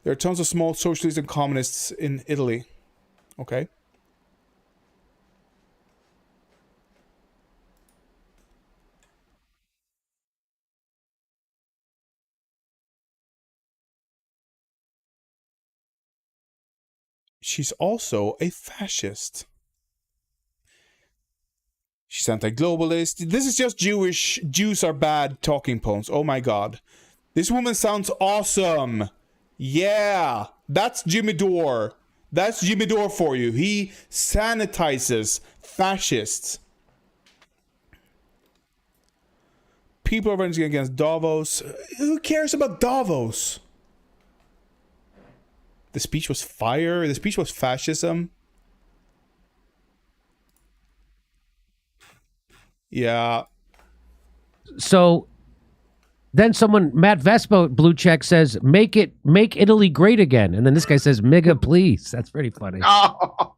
There are tons of small socialists and communists in Italy. Okay. She's also a fascist. She's anti-globalist. This is just Jewish. Jews are bad talking points. Oh my god. This woman sounds awesome. Yeah. That's Jimmy Dore. That's Jimmy Dore for you. He sanitizes fascists. People are running against Davos. Who cares about Davos? The speech was fire. The speech was fascism. Yeah. So then Matt Vespo, blue check, says, make Italy great again. And then this guy says, Miga, please. That's pretty funny. Oh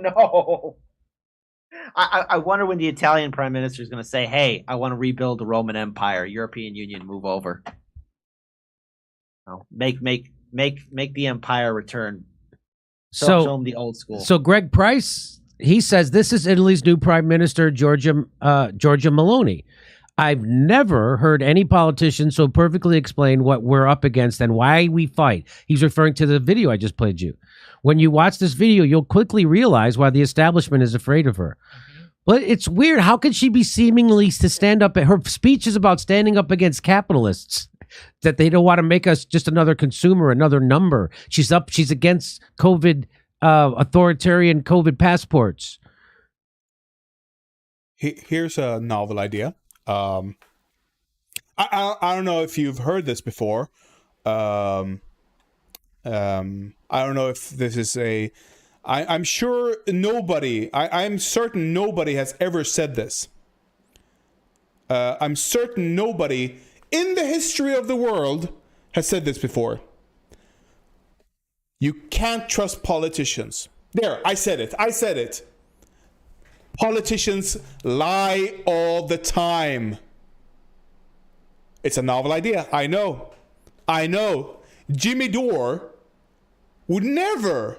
no. I wonder when the Italian prime minister is going to say, hey, I want to rebuild the Roman Empire. European Union, move over. No, make the empire return. Show them the old school. So Greg Price, he says, this is Italy's new prime minister, Giorgia Meloni. I've never heard any politician so perfectly explain what we're up against and why we fight. He's referring to the video I just played you. When you watch this video, you'll quickly realize why the establishment is afraid of her. But it's weird. How could she be seemingly to stand up? Her speech is about standing up against capitalists, that they don't want to make us just another consumer, another number. She's against COVID, authoritarian COVID passports. Here's a novel idea. I don't know if you've heard this before. I don't know if this is I'm sure I'm certain nobody has ever said this. I'm certain nobody in the history of the world has said this before. You can't trust politicians. There, I said it. Politicians lie all the time. It's a novel idea. I know. Jimmy Dore would never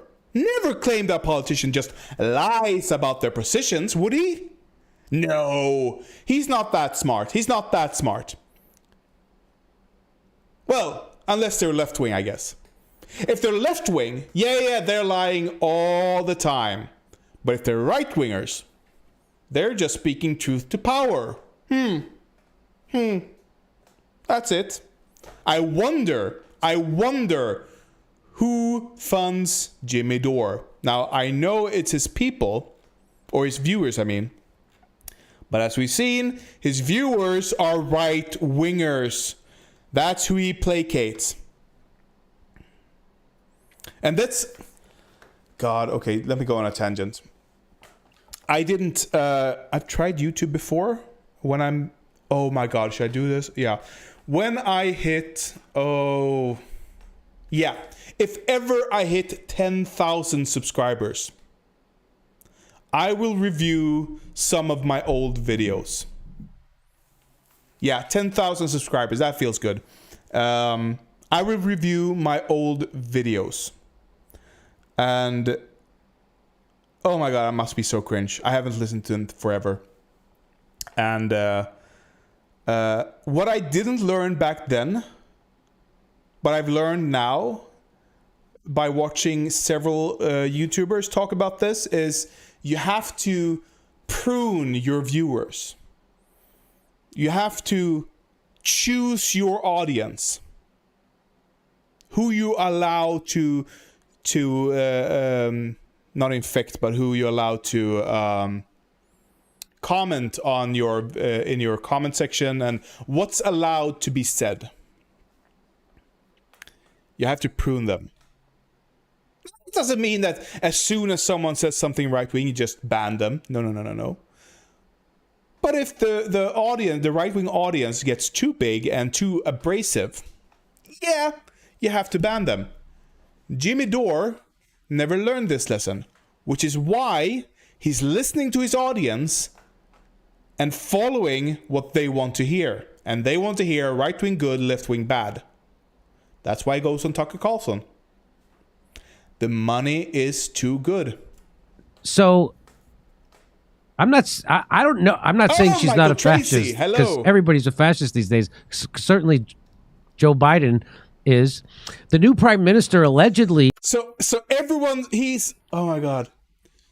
claim that politician just lies about their positions, would he? No, he's not that smart. Well, unless they're left-wing, I guess. If they're left-wing, yeah, they're lying all the time. But if they're right-wingers, they're just speaking truth to power. That's it. I wonder who funds Jimmy Dore. Now, I know it's his people, or his viewers, I mean. But as we've seen, his viewers are right-wingers. That's who he placates. And that's... God, okay, let me go on a tangent. I've tried YouTube before when I'm... Oh my God, should I do this? Yeah. When I hit... Oh... Yeah. If ever I hit 10,000 subscribers, I will review some of my old videos. Yeah, 10,000 subscribers. That feels good. I will review my old videos. And... Oh my God, I must be so cringe. I haven't listened to them forever. And what I didn't learn back then, but I've learned now by watching several YouTubers talk about this, is you have to prune your viewers. You have to choose your audience. Who you allow to not infect, but who you allow to comment on your in your comment section, and what's allowed to be said. You have to prune them. It doesn't mean that as soon as someone says something right-wing, you just ban them. No. But if the audience, the right-wing audience, gets too big and too abrasive, yeah, you have to ban them. Jimmy Dore never learned this lesson, which is why he's listening to his audience and following what they want to hear. And they want to hear right-wing good, left-wing bad. That's why he goes on Tucker Carlson. The money is too good. So I don't know. I'm not saying she's not a fascist, because everybody's a fascist these days. Certainly Joe Biden is. The new prime minister allegedly... So everyone, oh my God.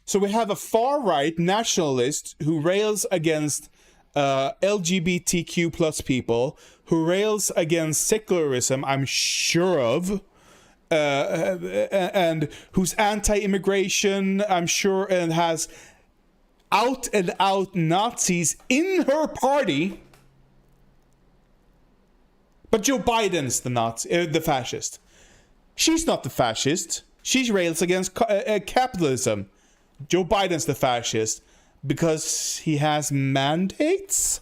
So we have a far-right nationalist who rails against LGBTQ plus people, who rails against secularism, I'm sure of, and who's anti-immigration, I'm sure, and has out-and-out Nazis in her party. But Joe Biden's the Nazi, the fascist. She's not the fascist. She rails against capitalism. Joe Biden's the fascist. Because he has mandates?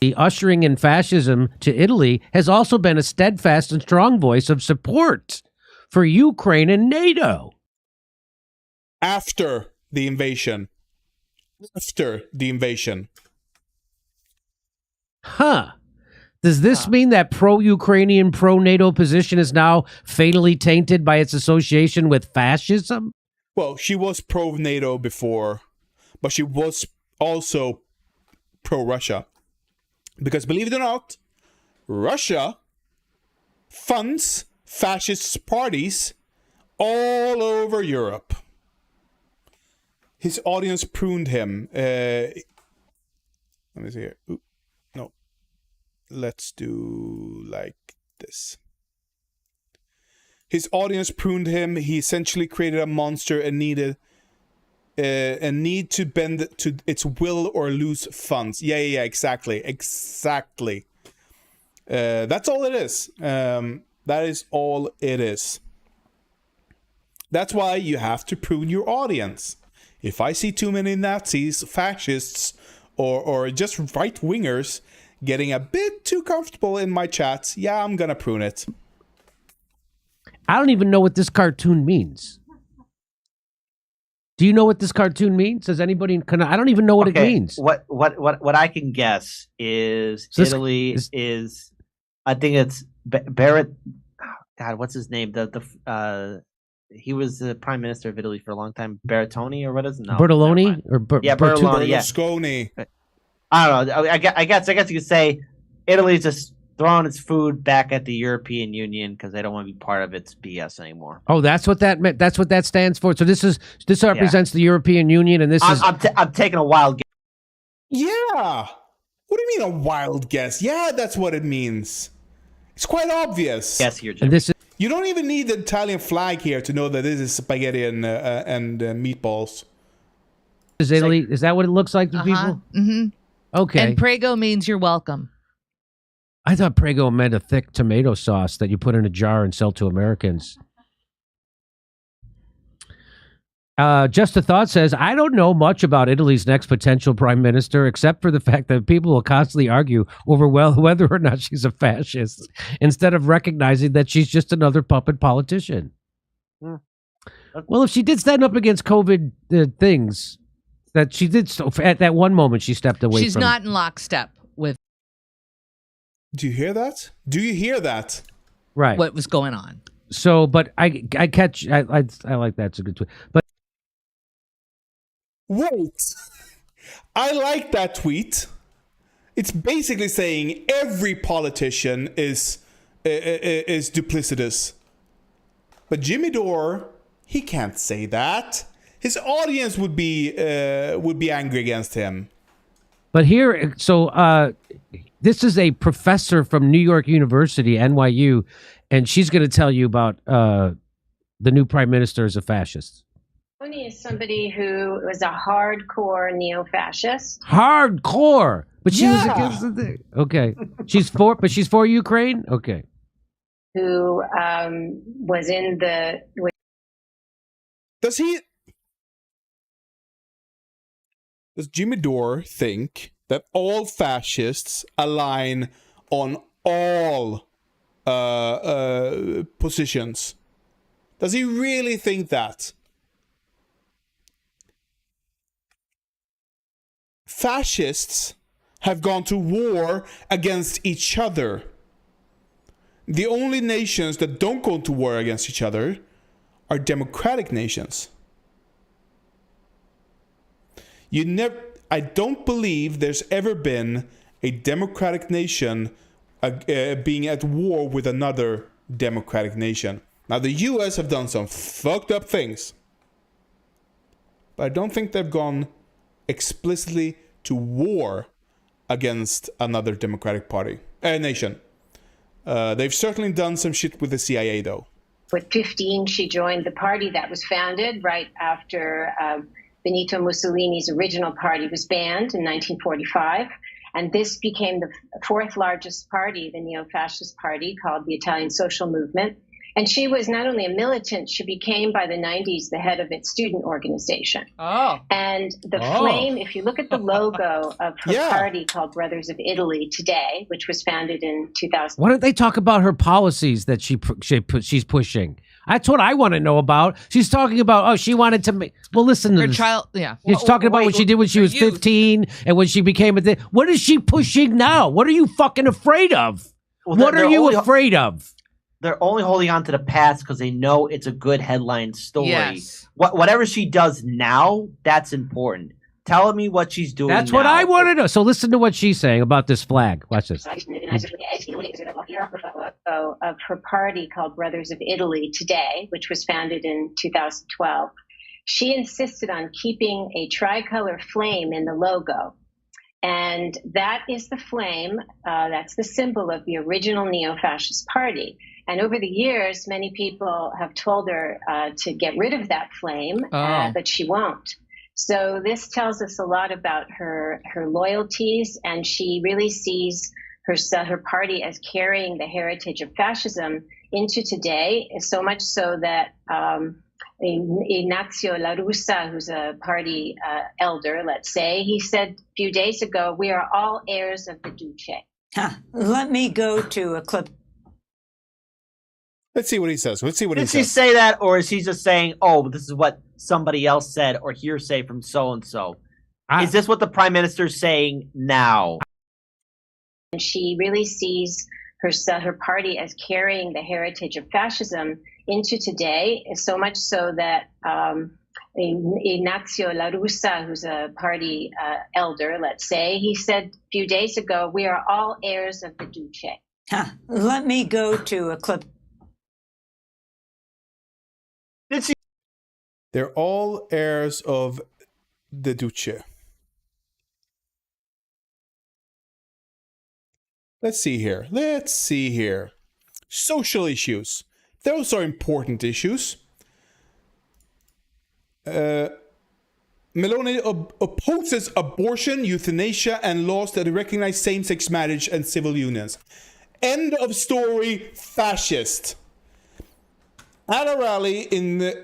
The ushering in fascism to Italy has also been a steadfast and strong voice of support for Ukraine and NATO. After the invasion. After the invasion. Huh. Does this mean that pro-Ukrainian, pro-NATO position is now fatally tainted by its association with fascism? Well, she was pro-NATO before, but she was also pro-Russia. Because believe it or not, Russia funds fascist parties all over Europe. His audience pruned him. Let me see here. Ooh, no. Let's do like this. His audience pruned him. He essentially created a monster and needed a need to bend to its will or lose funds. Yeah, exactly. That's all it is. That is all it is. That's why you have to prune your audience. If I see too many Nazis, fascists, or just right-wingers getting a bit too comfortable in my chats, yeah, I'm gonna prune it. I don't even know what this cartoon means. Do you know what this cartoon means? Does anybody? I don't even know what it means. What I can guess is Italy is. I think it's Barrett. God, what's his name? He was the prime minister of Italy for a long time. Berlusconi or what is it? No, Bertoloni or Berlusconi. Yeah. I don't know. I guess you could say Italy's just throwing its food back at the European Union because they don't want to be part of its BS anymore. Oh, that's what that meant. That's what that stands for. So this represents the European Union, and I'm taking a wild guess. Yeah. What do you mean a wild guess? Yeah, that's what it means. It's quite obvious. Yes, here, Jim. You don't even need the Italian flag here to know that this is spaghetti and meatballs. Is Italy? Is that what it looks like to people? Mm-hmm. Okay. And prego means you're welcome. I thought prego meant a thick tomato sauce that you put in a jar and sell to Americans. Just a Thought says, I don't know much about Italy's next potential prime minister, except for the fact that people will constantly argue over whether or not she's a fascist, instead of recognizing that she's just another puppet politician. Yeah. Well, if she did stand up against COVID things, that she did so at that one moment, she stepped away. She's not in lockstep with. Do you hear that? Do you hear that? Right. What was going on? So, but I catch. I like that. It's a good tweet. But wait, I like that tweet. It's basically saying every politician is duplicitous. But Jimmy Dore, he can't say that. His audience would be angry against him. But here, so this is a professor from New York University, NYU, and she's going to tell you about the new prime minister is a fascist. Tony is somebody who was a hardcore neo-fascist. Hardcore, but she was against the thing. Okay, she's for Ukraine. Okay, who was in the. Does Jimmy Dore think that all fascists align on all positions? Does he really think that? Fascists have gone to war against each other. The only nations that don't go to war against each other are democratic nations. I don't believe there's ever been a democratic nation being at war with another democratic nation. Now, the US have done some fucked up things, but I don't think they've gone explicitly to war against another democratic nation. They've certainly done some shit with the CIA, though. With 15, she joined the party that was founded right after Benito Mussolini's original party was banned in 1945. And this became the fourth largest party, the neo-fascist party called the Italian Social Movement. And she was not only a militant, she became by the 90s the head of its student organization. Oh. And the flame, if you look at the logo of her party called Brothers of Italy today, which was founded in 2000. Why don't they talk about her policies that she's pushing? That's what I want to know about. She's talking about, she wanted to make, well, listen to Her this. child, yeah. She's talking about what she did when she was 15 and when she became a thing. What is she pushing now? What are you fucking afraid of? Well, what are you afraid of? They're only holding on to the past because they know it's a good headline story. Yes. Whatever she does now, that's important. Tell me what she's doing. That's what I want to know. So listen to what she's saying about this flag. Watch this. Of her party called Brothers of Italy today, which was founded in 2012. She insisted on keeping a tricolor flame in the logo. And that is the flame, that's the symbol of the original neo-fascist party. And over the years, many people have told her to get rid of that flame, but she won't. So this tells us a lot about her loyalties, and she really sees her party as carrying the heritage of fascism into today, so much so that Ignazio La Russa, who's a party elder, let's say, he said a few days ago, we are all heirs of the Duce. Let me go to a clip. Let's see what he says. Let's see what he says. Did he say that, or is he just saying, oh, this is what somebody else said, or hearsay from so-and-so? Is this what the prime minister is saying now? And she really sees her party as carrying the heritage of fascism into today, so much so that Ignazio La Russa, who's a party elder, let's say, he said a few days ago, we are all heirs of the Duce. Let me go to a clip. They're all heirs of the Duce. Let's see here. Social issues. Those are important issues. Meloni opposes abortion, euthanasia, and laws that recognize same-sex marriage and civil unions. End of story, fascist. At a rally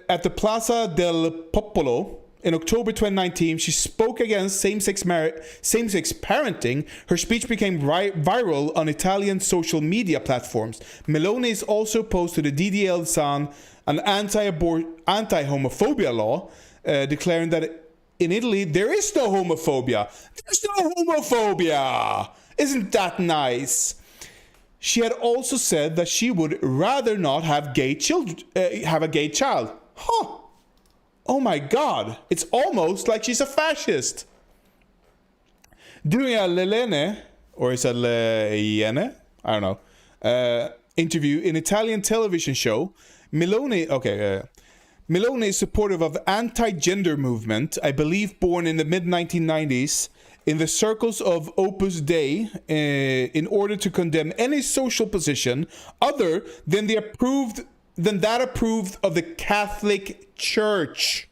at the Plaza del Popolo in October 2019, she spoke against same-sex parenting. Her speech became viral on Italian social media platforms. Meloni is also opposed to the DDL Zan, an anti-homophobia law, declaring that in Italy there is no homophobia. There's no homophobia. Isn't that nice? She had also said that she would rather not have have a gay child. Huh. Oh my God. It's almost like she's a fascist. During a Lelene, or is it Leiene? I don't know. Interview in Italian television show, Meloni is supportive of anti-gender movement, I believe born in the mid-1990s, in the circles of Opus Dei, in order to condemn any social position other than that approved of the Catholic Church,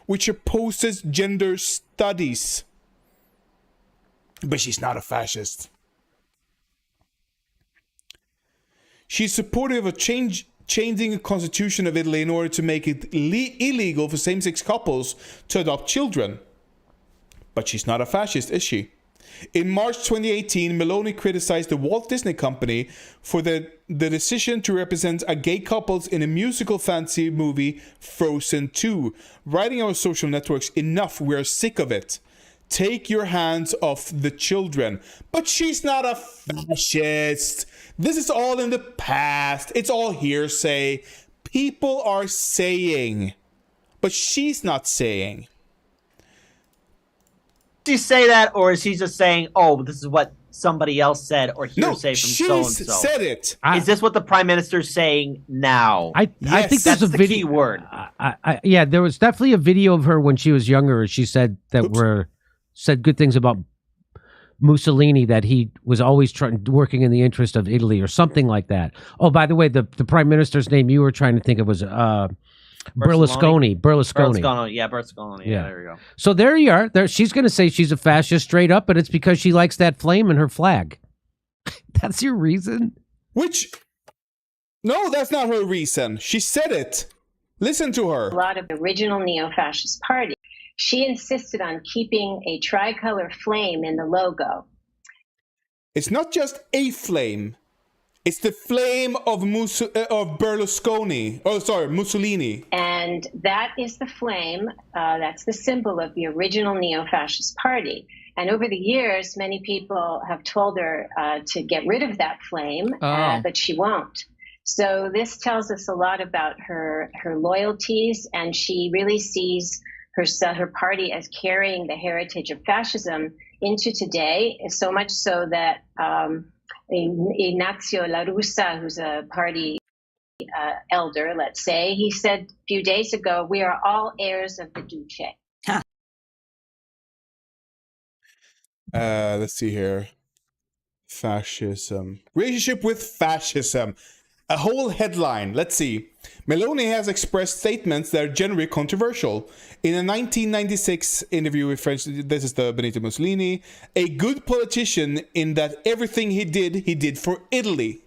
which opposes gender studies. But she's not a fascist. She's supportive of changing the constitution of Italy in order to make it illegal for same-sex couples to adopt children. But she's not a fascist, is she? In March 2018, Meloni criticized the Walt Disney Company for the decision to represent a gay couples in a musical fantasy movie, Frozen 2, writing on social networks, enough, we're sick of it. Take your hands off the children. But she's not a fascist. This is all in the past. It's all hearsay. People are saying, but she's not saying. Did he say that, or is he just saying, oh, this is what somebody else said, or hearsay from so-and-so? She said it. Is this what the prime minister is saying now? I think there's that's a the video. key word. Yeah, there was definitely a video of her when she was younger. She said said good things about Mussolini, that he was always working in the interest of Italy or something like that. Oh, by the way, the prime minister's name you were trying to think of was Berlusconi. Yeah, Berlusconi. Yeah, there you go. So there you are. She's going to say she's a fascist straight up, but it's because she likes that flame in her flag. That's your reason? Which, No, that's not her reason. She said it. Listen to her. A lot of the original neo-fascist party. She insisted on keeping a tricolor flame in the logo. It's not just a flame. It's the flame of Berlusconi. Oh, sorry, Mussolini. And that is the flame. That's the symbol of the original neo-fascist party. And over the years, many people have told her to get rid of that flame, but she won't. So this tells us a lot about her loyalties, and she really sees her party as carrying the heritage of fascism into today, so much so that Ignazio La Russa, who's a party elder, let's say, he said a few days ago, we are all heirs of the Duce. Let's see here. Fascism. Relationship with fascism. A whole headline. Let's see. Meloni has expressed statements that are generally controversial. In a 1996 interview with French, this is the Benito Mussolini, a good politician in that everything he did for Italy.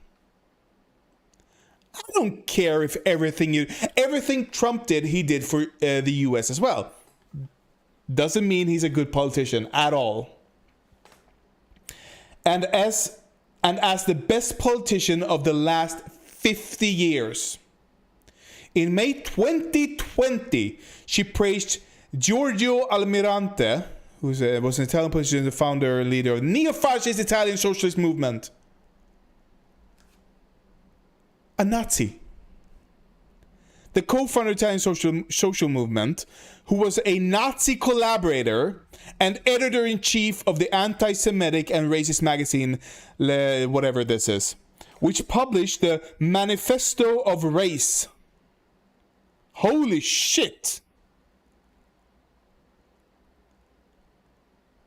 I don't care if everything Trump did, he did for the US as well. Doesn't mean he's a good politician at all. And as the best politician of the last 50 years. In May 2020, she praised Giorgio Almirante, who was an Italian politician, the founder and leader of the neo-fascist Italian socialist movement. A Nazi. The co-founder of the Italian social movement, who was a Nazi collaborator and editor-in-chief of the anti-Semitic and racist magazine, whatever this is, which published the Manifesto of Race. Holy shit!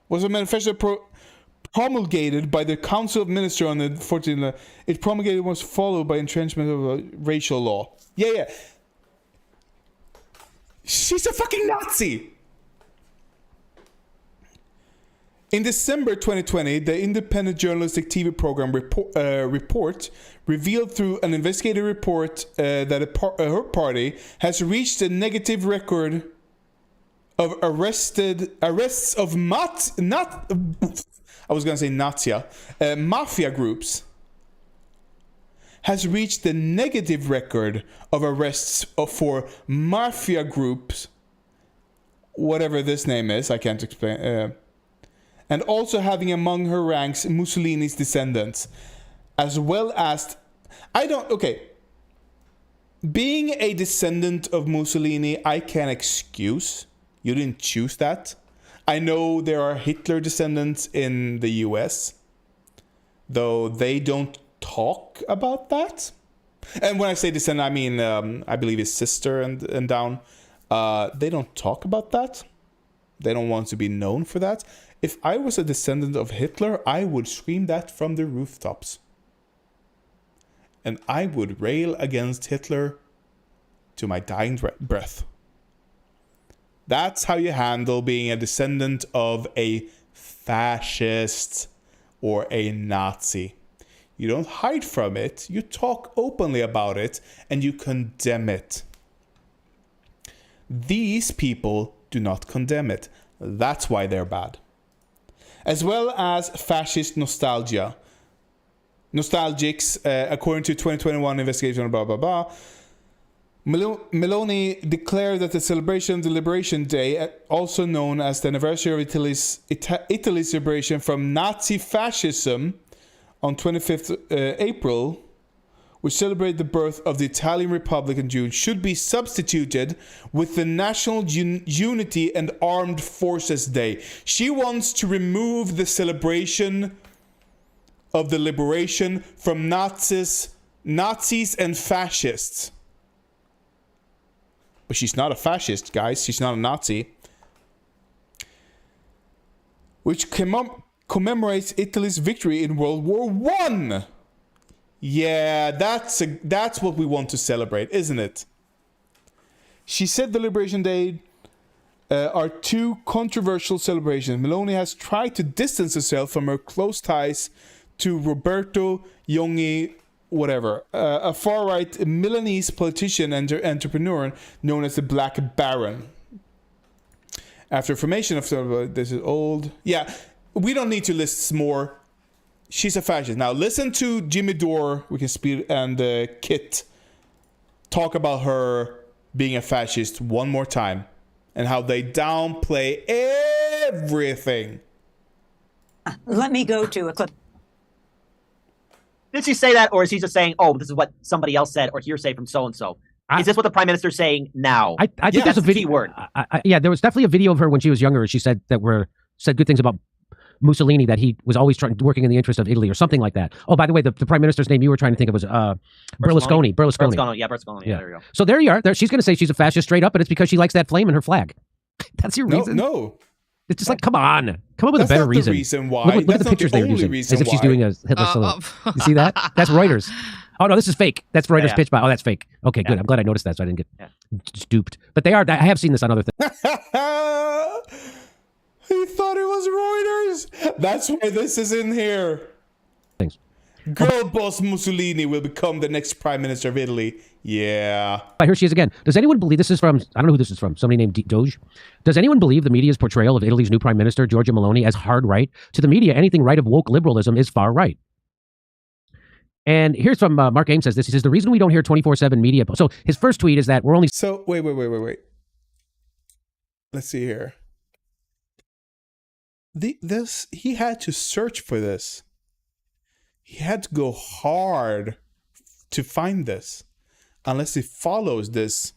Was a manifesto promulgated by the Council of Ministers on the 14th. It promulgated was followed by entrenchment of a racial law. Yeah. She's a fucking Nazi! In December 2020, the independent journalistic TV program Report revealed through an investigative report that her party has reached a negative record of arrests of mafia groups. Has reached the negative record of arrests for mafia groups, whatever this name is, I can't explain. And also having among her ranks Mussolini's descendants, as well as being a descendant of Mussolini, I can excuse. You didn't choose that. I know there are Hitler descendants in the US, though they don't talk about that. And when I say descendant, I mean I believe his sister and down. They don't talk about that. They don't want to be known for that. If I was a descendant of Hitler, I would scream that from the rooftops. And I would rail against Hitler to my dying breath. That's how you handle being a descendant of a fascist or a Nazi. You don't hide from it, you talk openly about it, and you condemn it. These people do not condemn it. That's why they're bad. As well as fascist nostalgia. Nostalgics, according to 2021 investigation, blah, blah, blah. Meloni declared that the celebration of the Liberation Day, also known as the anniversary of Italy's liberation from Nazi fascism on 25th April, which celebrated the birth of the Italian Republic in June, should be substituted with the National Unity and Armed Forces Day. She wants to remove the celebration of the liberation from Nazis and fascists. But she's not a fascist, guys. She's not a Nazi. Which commemorates Italy's victory in World War I. Yeah, that's what we want to celebrate, isn't it? She said the Liberation Day are two controversial celebrations. Meloni has tried to distance herself from her close ties to Roberto Jongi, whatever, a far-right Milanese politician and entrepreneur known as the Black Baron. After formation of this is old. Yeah, we don't need to list more. She's a fascist. Now listen to Jimmy Dore, we can speed, and Kit talk about her being a fascist one more time and how they downplay everything. Let me go to a clip. Did she say that, or is he just saying, "Oh, this is what somebody else said," or hearsay from so and so? Is this what the prime minister's saying now? I think there's a video. Key word. Yeah, there was definitely a video of her when she was younger. She said said good things about Mussolini, that he was always working in the interest of Italy or something like that. Oh, by the way, the prime minister's name you were trying to think of was Berlusconi. Yeah, Berlusconi. Yeah, there you go. So there you are. She's going to say she's a fascist straight up, and it's because she likes that flame in her flag. That's your reason? No. It's just like, come on. Come up with a better reason. That's not the reason why. Look at the pictures they're using. As if she's doing a Hitler salute. You see that? That's Reuters. Oh, no, this is fake. That's Reuters pitch by. Oh, that's fake. Okay, good. I'm glad I noticed that so I didn't get duped. But they are. I have seen this on other things. He thought it was Reuters. That's why this is in here. Thanks. Girl boss Mussolini will become the next prime minister of Italy. Yeah. Here she is again. Does anyone believe this is from? I don't know who this is from. Somebody named Doge. Does anyone believe the media's portrayal of Italy's new prime minister, Giorgia Meloni, as hard right? To the media, anything right of woke liberalism is far right. And here's from Mark Ames says this. He says the reason we don't hear 24/7 media. So his first tweet is that we're only. So wait. Let's see here. He had to search for this. He had to go hard to find this, unless he follows this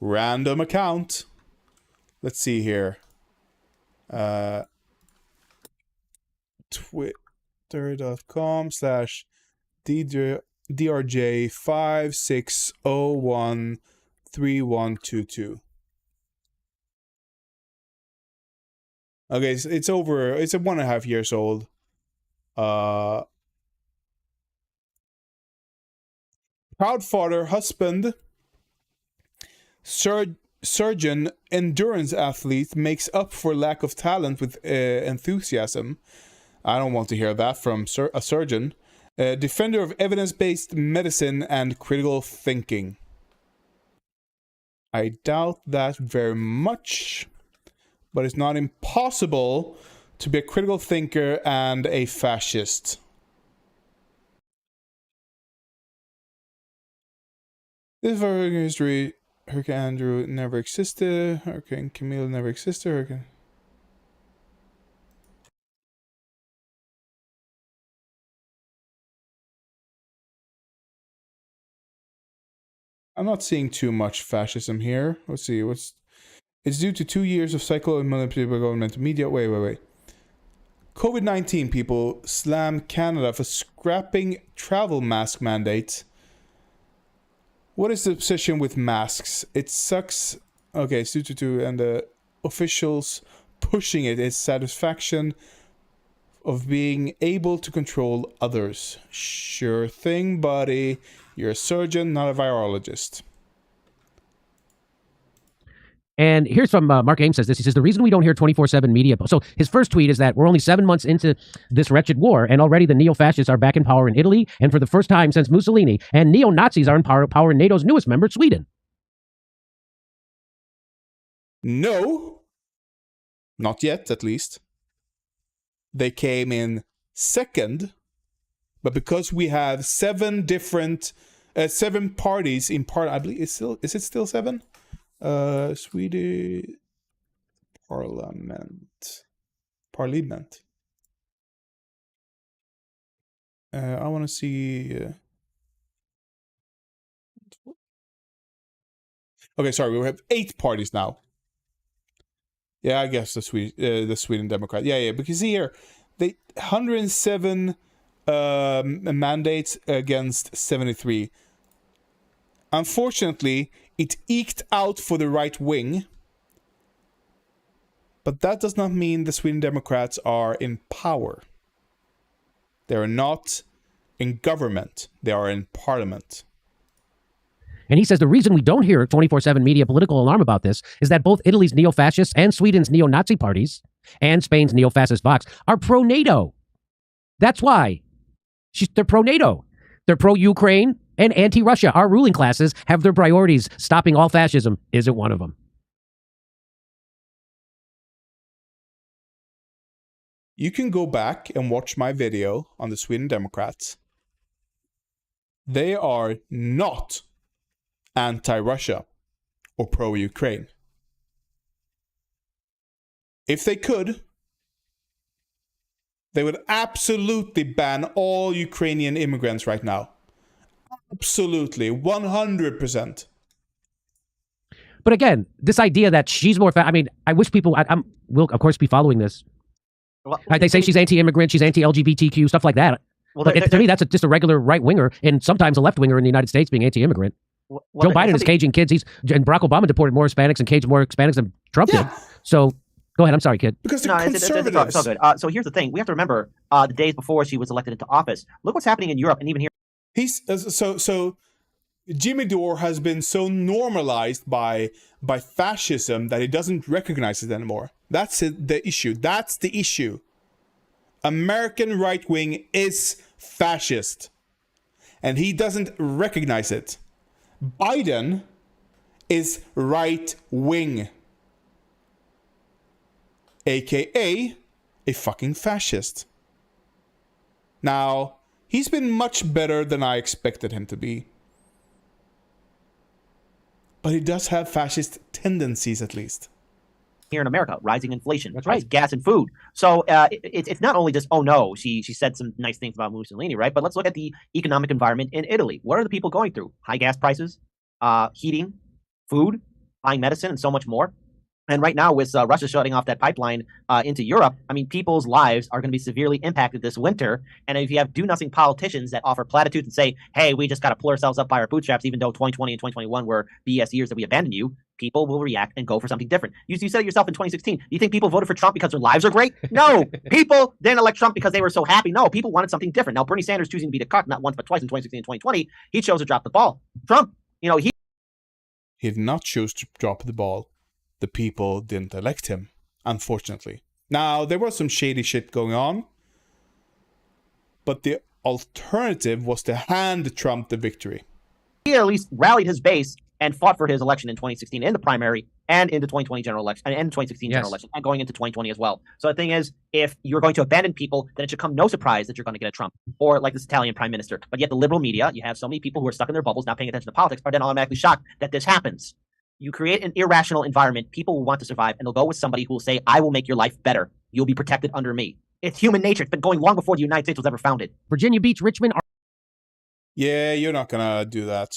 random account. Let's see here. Twitter.com/drj56013122. Okay, it's over. It's 1.5 years old. Proud father, husband, surgeon, endurance athlete makes up for lack of talent with enthusiasm. I don't want to hear that from a surgeon. Defender of evidence-based medicine and critical thinking. I doubt that very much, but it's not impossible to be a critical thinker and a fascist. This is our history. Hurricane Andrew never existed. Hurricane Camille never existed. Hurricane. I'm not seeing too much fascism here. Let's see. It's due to 2 years of cycle and manipulated by government media. Wait. COVID-19 people slam Canada for scrapping travel mask mandates. What is the position with masks? It sucks. Okay, it's due to and the officials pushing it is satisfaction of being able to control others. Sure thing, buddy. You're a surgeon, not a virologist. And here's from Mark Ames says this. He says the reason we don't hear 24/7 media. So his first tweet is that we're only 7 months into this wretched war, and already the neo-fascists are back in power in Italy, and for the first time since Mussolini, and neo-Nazis are in power in NATO's newest member, Sweden. No, not yet, at least. They came in second, but because we have 7 different, 7 parties in part, I believe is it still 7? Swedish Parliament. I want to see. Okay, sorry, we have 8 parties now. Yeah, I guess the Sweden Democrat. Yeah, because here they 107 mandates against 73. Unfortunately, it eked out for the right wing, but that does not mean the Sweden Democrats are in power. They are not in government. They are in parliament. And he says the reason we don't hear 24/7 media political alarm about this is that both Italy's neo-fascists and Sweden's neo-Nazi parties and Spain's neo-fascist Vox are pro-NATO. That's why. They're pro-NATO. They're pro-Ukraine and anti-Russia. Our ruling classes have their priorities. Stopping all fascism isn't one of them. You can go back and watch my video on the Sweden Democrats. They are not anti-Russia or pro-Ukraine. If they could, they would absolutely ban all Ukrainian immigrants right now. Absolutely, 100%. But again, this idea that she's more... I mean, I wish people... will, of course, be following this. Well, They say she's anti-immigrant, she's anti-LGBTQ, stuff like that. Well, but to me, that's just a regular right-winger, and sometimes a left-winger in the United States being anti-immigrant. well, Joe Biden is caging kids. And Barack Obama deported more Hispanics and caged more Hispanics than Trump did. So, go ahead. I'm sorry, kid. Because they're conservatives. It's all good. So here's the thing. We have to remember the days before she was elected into office. Look what's happening in Europe and even here. So Jimmy Dore has been so normalized by fascism that he doesn't recognize it anymore. That's the issue. That's the issue. American right wing is fascist, and he doesn't recognize it. Biden is right wing, aka a fucking fascist. Now, he's been much better than I expected him to be. But he does have fascist tendencies, at least. Here in America, rising inflation, That's right. gas and food. So it's not only just, oh no, she said some nice things about Mussolini, right? But let's look at the economic environment in Italy. What are the people going through? High gas prices, heating, food, buying medicine, and so much more. And right now, with Russia shutting off that pipeline into Europe, I mean, people's lives are going to be severely impacted this winter. And if you have do-nothing politicians that offer platitudes and say, hey, we just got to pull ourselves up by our bootstraps, even though 2020 and 2021 were BS years that we abandoned you, people will react and go for something different. You said it yourself in 2016. Do you think people voted for Trump because their lives are great? No. People didn't elect Trump because they were so happy. No, people wanted something different. Now, Bernie Sanders choosing to be the cut, not once but twice in 2016 and 2020, he chose to drop the ball. Trump, he did not choose to drop the ball. The people didn't elect him, unfortunately. Now, there was some shady shit going on, but the alternative was to hand Trump the victory. He at least rallied his base and fought for his election in 2016 in the primary and in the 2020 general election and in the 2016 general election and going into 2020 as well. So the thing is, if you're going to abandon people, then it should come no surprise that you're going to get a Trump or like this Italian prime minister. But yet the liberal media, you have so many people who are stuck in their bubbles, not paying attention to politics, are then automatically shocked that this happens. You create an irrational environment. People will want to survive, and they'll go with somebody who will say, I will make your life better. You'll be protected under me. It's human nature. It's been going long before the United States was ever founded. Virginia Beach, Richmond. Yeah, you're not gonna do that.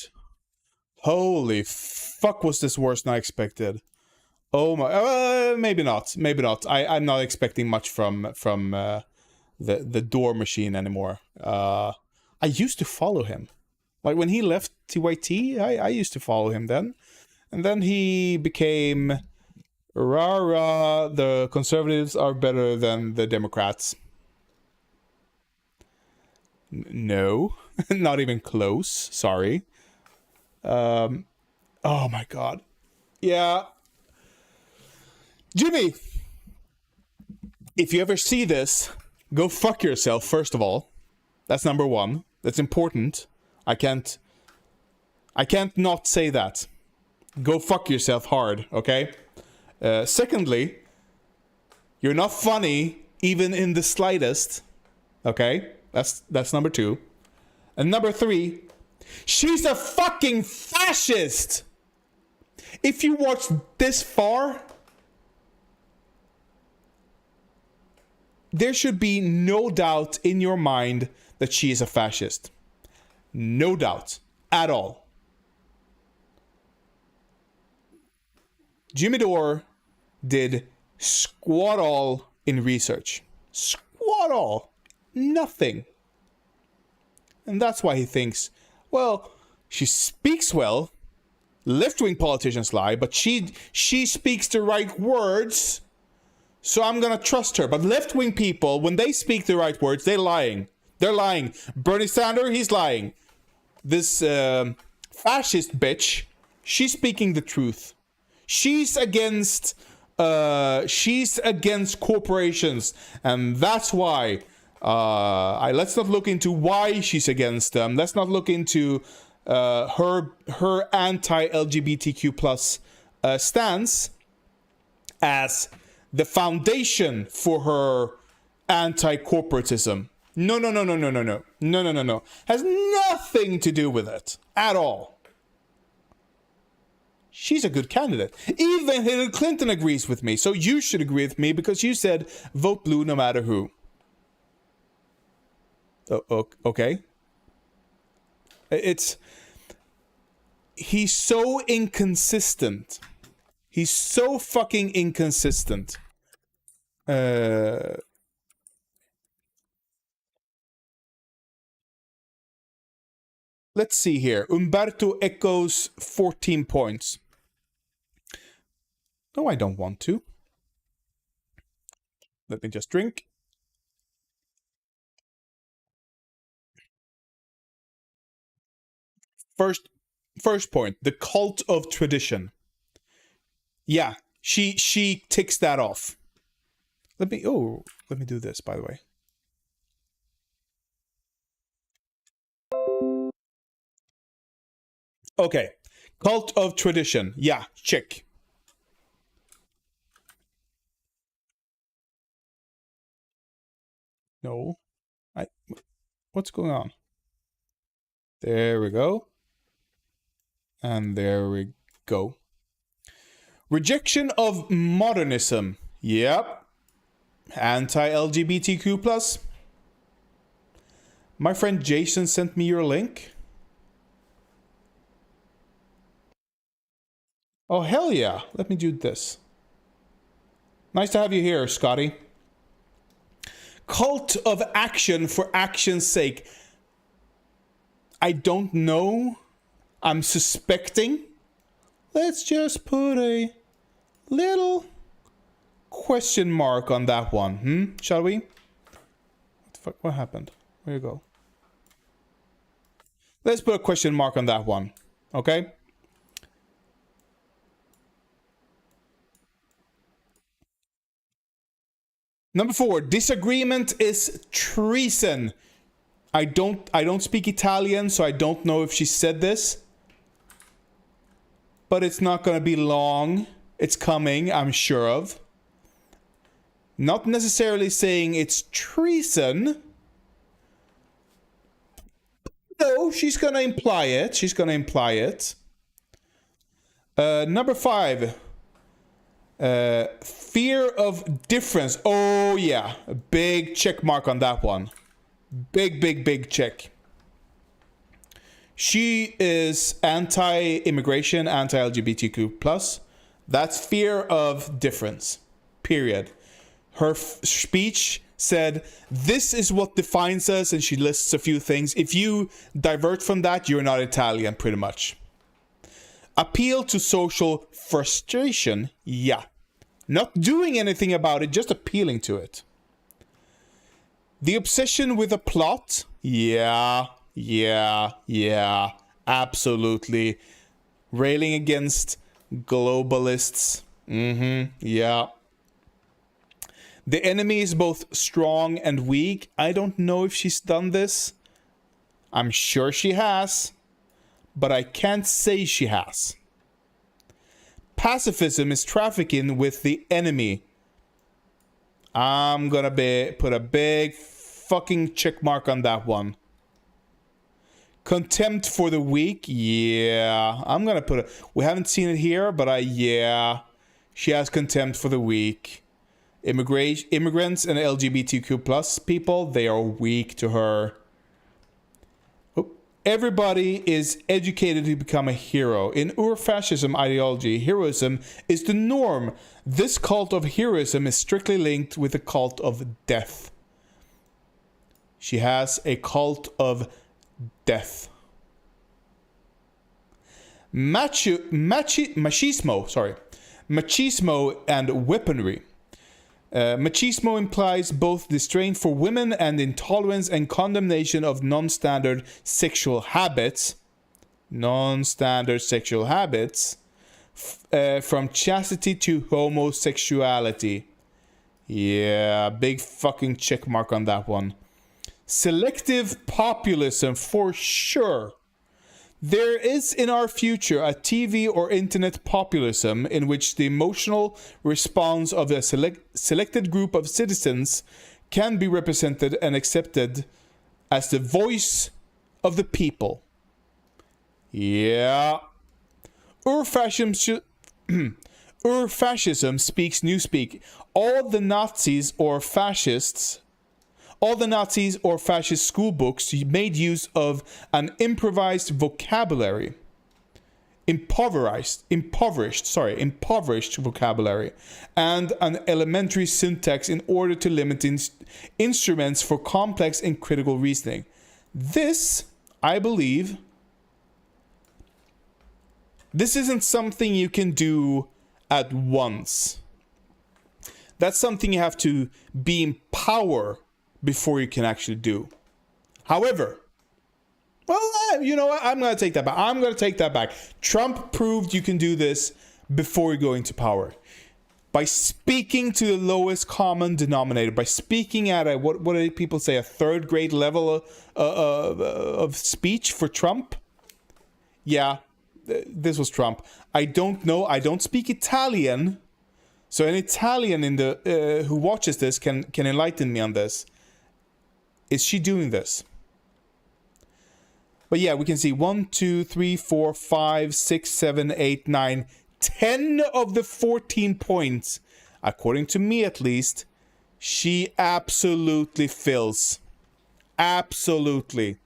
Holy fuck, was this worse than I expected. Oh my, maybe not. I'm not expecting much from the Dore machine anymore. I used to follow him. Like when he left TYT, I used to follow him then. And then he became, rah, the conservatives are better than the Democrats. No, not even close. Sorry. Oh my God. Yeah. Jimmy, if you ever see this, go fuck yourself, first of all. That's number one. That's important. I can't not say that. Go fuck yourself hard, okay? Secondly, you're not funny even in the slightest, okay? That's number two. And number three, she's a fucking fascist! If you watched this far, there should be no doubt in your mind that she is a fascist. No doubt at all. Jimmy Dore did squat all in research. Squat all. Nothing. And that's why he thinks, well, she speaks well. Left-wing politicians lie, but she speaks the right words, so I'm gonna trust her. But left-wing people, when they speak the right words, they're lying. They're lying. Bernie Sanders, he's lying. This fascist bitch, she's speaking the truth. She's against corporations, and that's why Let's not look into why she's against them. Let's not look into her anti-LGBTQ plus stance as the foundation for her anti-corporatism. No. Has nothing to do with it at all. She's a good candidate. Even Hillary Clinton agrees with me, so you should agree with me because you said vote blue no matter who. Okay. He's so inconsistent. He's so fucking inconsistent. Let's see here. Umberto echoes 14 points. No, I don't want to. Let me just drink. First point, the cult of tradition. Yeah, she ticks that off. Let me do this, by the way. Okay. Cult of tradition. Yeah, check. No. What's going on? There we go. And there we go. Rejection of modernism. Yep. Anti-LGBTQ plus. My friend Jason sent me your link. Oh, hell yeah. Let me do this. Nice to have you here, Scotty. Cult of action for action's sake. I don't know. I'm suspecting. Let's just put a little question mark on that one. Shall we? What the fuck? What happened? Where you go? Let's put a question mark on that one. Okay? Number 4, disagreement is treason. I don't speak Italian, so I don't know if she said this. But it's not going to be long. It's coming, I'm sure of. Not necessarily saying it's treason. No, she's going to imply it. Number 5. Fear of difference. Oh yeah, a big check mark on that one. Big check. She is anti-immigration, anti-LGBTQ plus. That's fear of difference. Period. Her speech said, "This is what defines us," and she lists a few things. If you divert from that, you're not Italian, pretty much. Appeal to social frustration. Yeah. Not doing anything about it, just appealing to it. The obsession with a plot. Yeah. Absolutely. Railing against globalists. Yeah. The enemy is both strong and weak. I don't know if she's done this. I'm sure she has. But I can't say she has. Pacifism is trafficking with the enemy. I'm gonna put a big fucking check mark on that one. Contempt for the weak. Yeah. I'm gonna put we haven't seen it here, but yeah. She has contempt for the weak. Immigrants and LGBTQ plus people, they are weak to her. Everybody is educated to become a hero. In Ur-fascism ideology, heroism is the norm. This cult of heroism is strictly linked with the cult of death. She has a cult of death. Machismo and weaponry. Machismo implies both disdain for women and intolerance and condemnation of non-standard sexual habits. From chastity to homosexuality. Yeah, big fucking check mark on that one. selective populism for sure. There is in our future a TV or internet populism in which the emotional response of a selected group of citizens can be represented and accepted as the voice of the people. Yeah. Urfascism speaks newspeak. All the Nazis or fascist school books made use of an improvised vocabulary. Impoverished vocabulary and an elementary syntax in order to limit instruments for complex and critical reasoning. This, I believe, this isn't something you can do at once. That's something you have to be in power before you can actually do. However, well, you know what? I'm going to take that back. Trump proved you can do this before you go into power. By speaking to the lowest common denominator, by speaking at a, what do people say, a third grade level of speech for Trump? Yeah, this was Trump. I don't know. I don't speak Italian. So an Italian in the who watches this can enlighten me on this. Is she doing this? But yeah, we can see 1, 2, 3, 4, 5, 6, 7, 8, 9, 10 of the 14 points, according to me at least, she absolutely fills. Absolutely.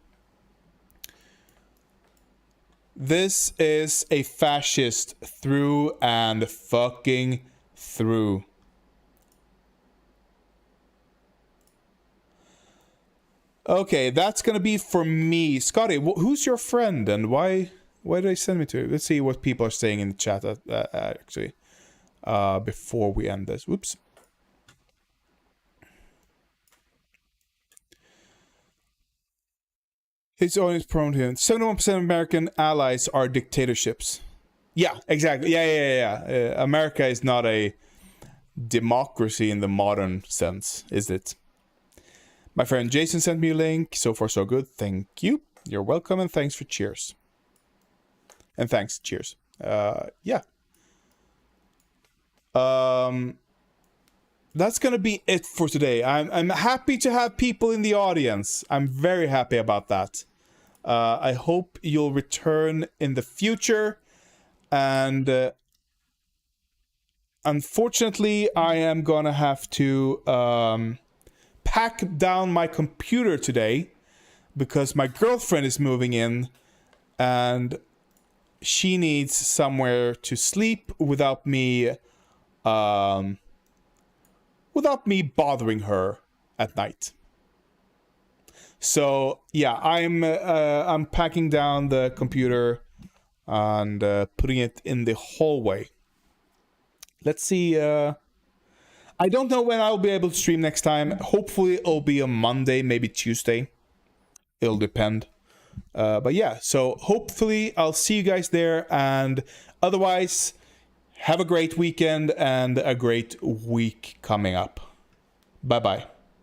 This is a fascist through and fucking through. Okay, that's gonna be for me. Scotty, who's your friend and why did they send me to it? Let's see what people are saying in the chat actually before we end this. Whoops. It's always prone to him. 71% of American allies are dictatorships. Yeah, exactly. Yeah. America is not a democracy in the modern sense, is it? My friend Jason sent me a link. So far, so good. Thank you. You're welcome, and thanks for cheers. And thanks, cheers. Yeah. That's gonna be it for today. I'm happy to have people in the audience. I'm very happy about that. I hope you'll return in the future. And unfortunately, I am gonna have to pack down my computer today because my girlfriend is moving in and she needs somewhere to sleep without me bothering her at night. So yeah, I'm packing down the computer and putting it in the hallway. Let's see. I don't know when I'll be able to stream next time. Hopefully it'll be a Monday, maybe Tuesday. It'll depend. But yeah, so hopefully I'll see you guys there. And otherwise, have a great weekend and a great week coming up. Bye-bye.